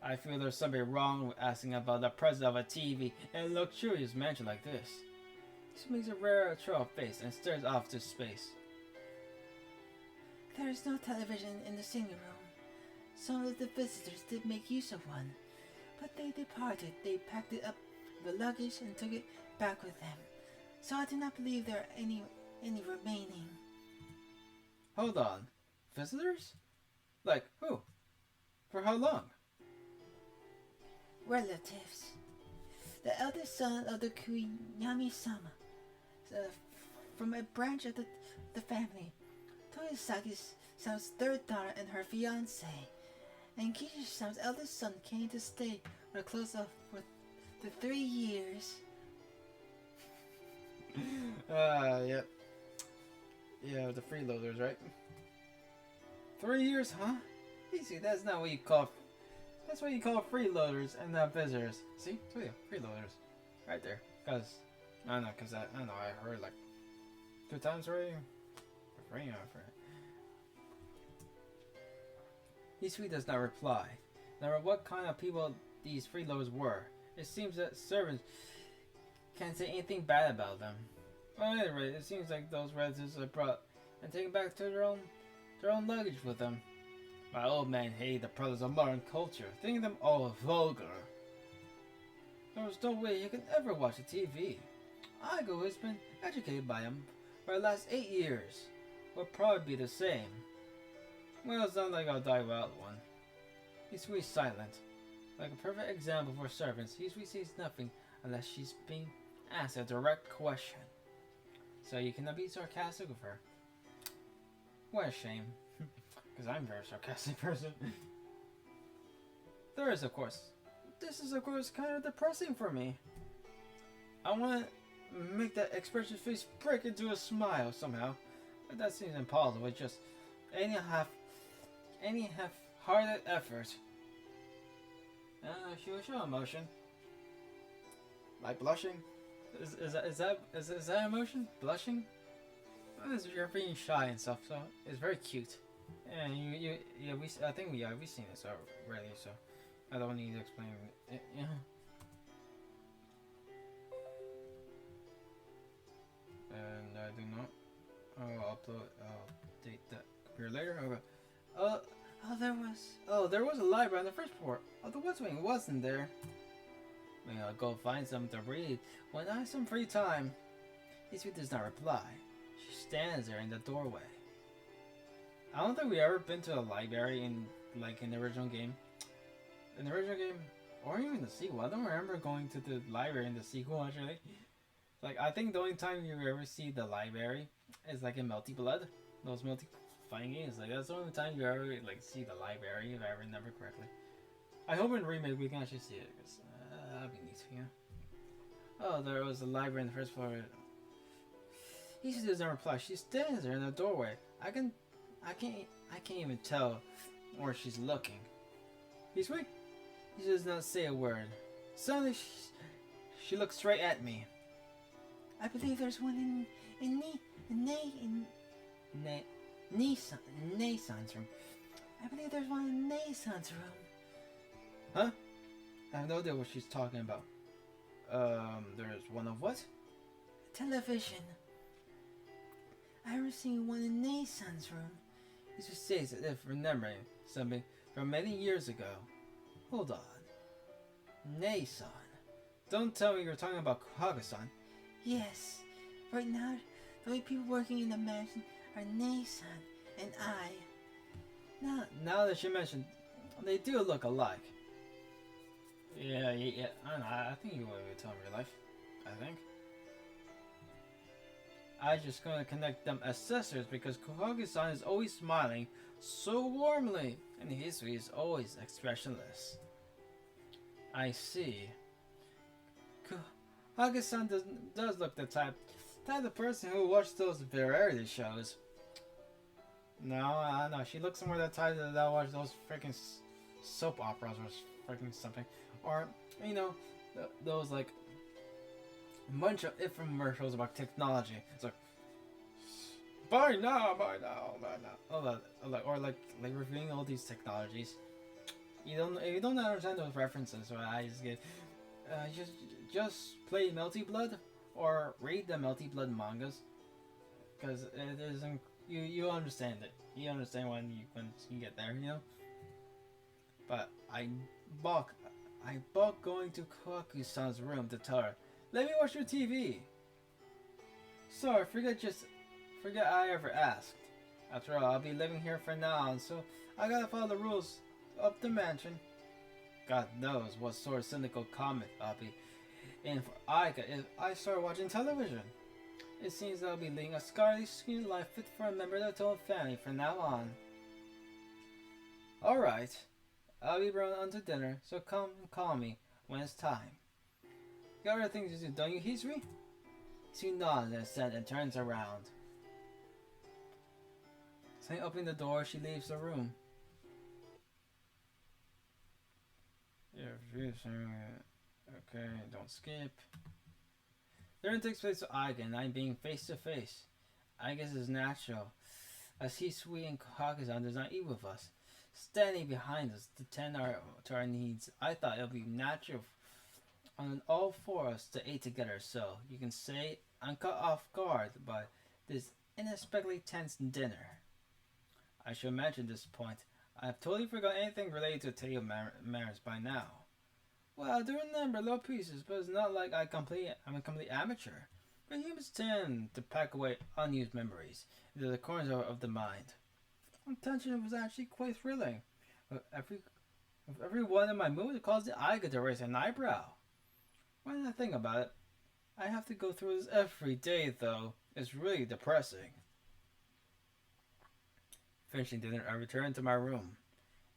I feel there's something wrong with asking about the presence of a TV in a luxurious mansion like this. She makes a rare troll face and stares off to space. There is no television in the sitting room. Some of the visitors did make use of one, but they departed. They packed it up with the luggage and took it back with them. So I do not believe there are any remaining. Hold on. Visitors? Like who? For how long? Relatives. The eldest son of the Kuinami-sama, from a branch of the family. Toyosaki-sama's third daughter and her fiancé. And Kishi-sama's eldest son came to stay for close up for the 3 years. Yep. Yeah, the freeloaders, right? 3 years, huh? Easy, that's not what you call... That's what you call freeloaders and not visitors. See? So yeah, freeloaders. Right there. Cause... I don't know, I heard like... 2 times already? Hisui does not reply. No matter what kind of people these freeloaders were, it seems that servants can't say anything bad about them. Well, at any rate, it seems like those relatives are brought and taken back to their own luggage with them. My old man hated the products of modern culture, thinking them all vulgar. There was no way he could ever watch a TV. Aigo has been educated by him for the last 8 years. Will probably be the same. Well, it's not like I'll die without one. Hisui is silent. Like a perfect example for servants, Hisui says nothing unless she's being asked a direct question. So you cannot be sarcastic with her. What a shame. Because I'm a very sarcastic person. This is of course kind of depressing for me. I want to make that expression face break into a smile somehow. But that seems impossible. It's just any half-hearted effort. She will show emotion. Like blushing. Is that emotion? Blushing? You're being shy and stuff, so it's very cute. And I think we've seen this already, so I don't need to explain it. Yeah. And I do not. I'll update that computer later. Okay. There was a library on the first floor of the West Wing, wasn't there? Maybe I'll go find something to read when I have some free time. Hisui does not reply. She stands there in the doorway. I don't think we've ever been to a library in like in the original game. In the original game, or even the sequel, I don't remember going to the library in the sequel actually. Like, I think the only time you ever see the library is like in Melty Blood. Those multi fighting games. Like, that's the only time you ever like see the library, if I remember correctly. I hope in the remake we can actually see it, because that'd be neat, you know? Oh, there was a library in the first floor. He doesn't reply. She stands there in the doorway. I can't even tell where she's looking. He's weak. He does not say a word. Suddenly, she looks straight at me. I believe there's one in Nissan's room. I believe there's one in Nissan's room. Huh? I have no idea what she's talking about. There's one of what? Television. I was seeing one in Nissan's room. He just says as if remembering something from many years ago. Hold on. Nei-san. Don't tell me you're talking about Kage-san. Yes. Right now, the only people working in the mansion are Nei-san and I. Now that you mentioned, they do look alike. Yeah. I don't know. I think you would tell me your life. I think. I just gonna connect them as sisters because Kage-san is always smiling so warmly, and Hisui is always expressionless. I see. Kage-san does look the type of person who watched those variety shows. No, she looks more the type that watch those freaking soap operas or freaking something, or you know, those like a bunch of infomercials about technology. It's like, buy now. Or like reviewing all these technologies. If you don't understand those references, or I just get, just play Melty Blood or read the Melty Blood mangas, because it isn't. You understand it. You understand when you get there, you know. But I balk going to Kaku-san's room to tell her, let me watch your TV. Sorry, forget I ever asked. After all, I'll be living here for now, and so I gotta follow the rules of the mansion. God knows what sort of cynical comment I'll be in for Aika if I start watching television. It seems I'll be leading a scholarly student life fit for a member of the Toad family from now on. Alright, I'll be brought on to dinner, so come and call me when it's time. You got other things to do, don't you, Hisui? She nods in assent and turns around. Suddenly opening the door, she leaves the room. Okay, don't skip. Dinner takes place with Aiga and I'm being face to face. I guess it's natural, as Hisui and Kage-san does not eat with us, standing behind us to tend to our needs. I thought it would be natural on all four of us to eat together, so you can say I'm caught off guard by this unexpectedly tense dinner. I should mention this point. I have totally forgotten anything related to table manners by now. Well, I do remember little pieces, but it's not like I'm a complete amateur. But humans tend to pack away unused memories into the corners of the mind. Attention was actually quite thrilling. Every one of my moves caused the Aiga to raise an eyebrow. When I think about it, I have to go through this every day, though. It's really depressing. Finishing dinner, I return to my room.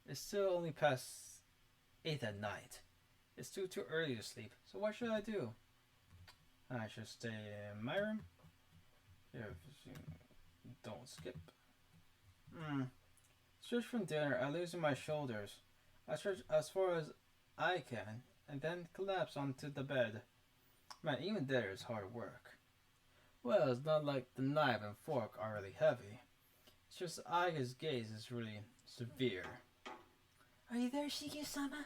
It's still only past 8 at night. It's too early to sleep, so what should I do? I should stay in my room. Yeah, don't skip. Stretch from dinner, I loosen my shoulders. I stretch as far as I can, and then collapse onto the bed. Man, even there is hard work. Well, it's not like the knife and fork are really heavy. It's just Aiga's gaze is really severe. Are you there, Shiki-sama?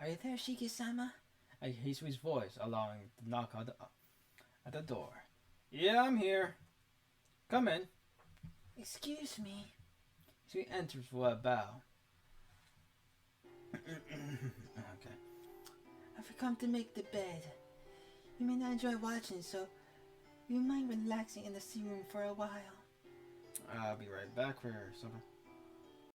Are you there, Shiki-sama? I hear Hisui's voice, allowing the knock at the door. Yeah, I'm here. Come in. Excuse me. Hisui enters with a bow. Okay. I've come to make the bed. You may not enjoy watching, so you mind relaxing in the sea room for a while. I'll be right back for supper.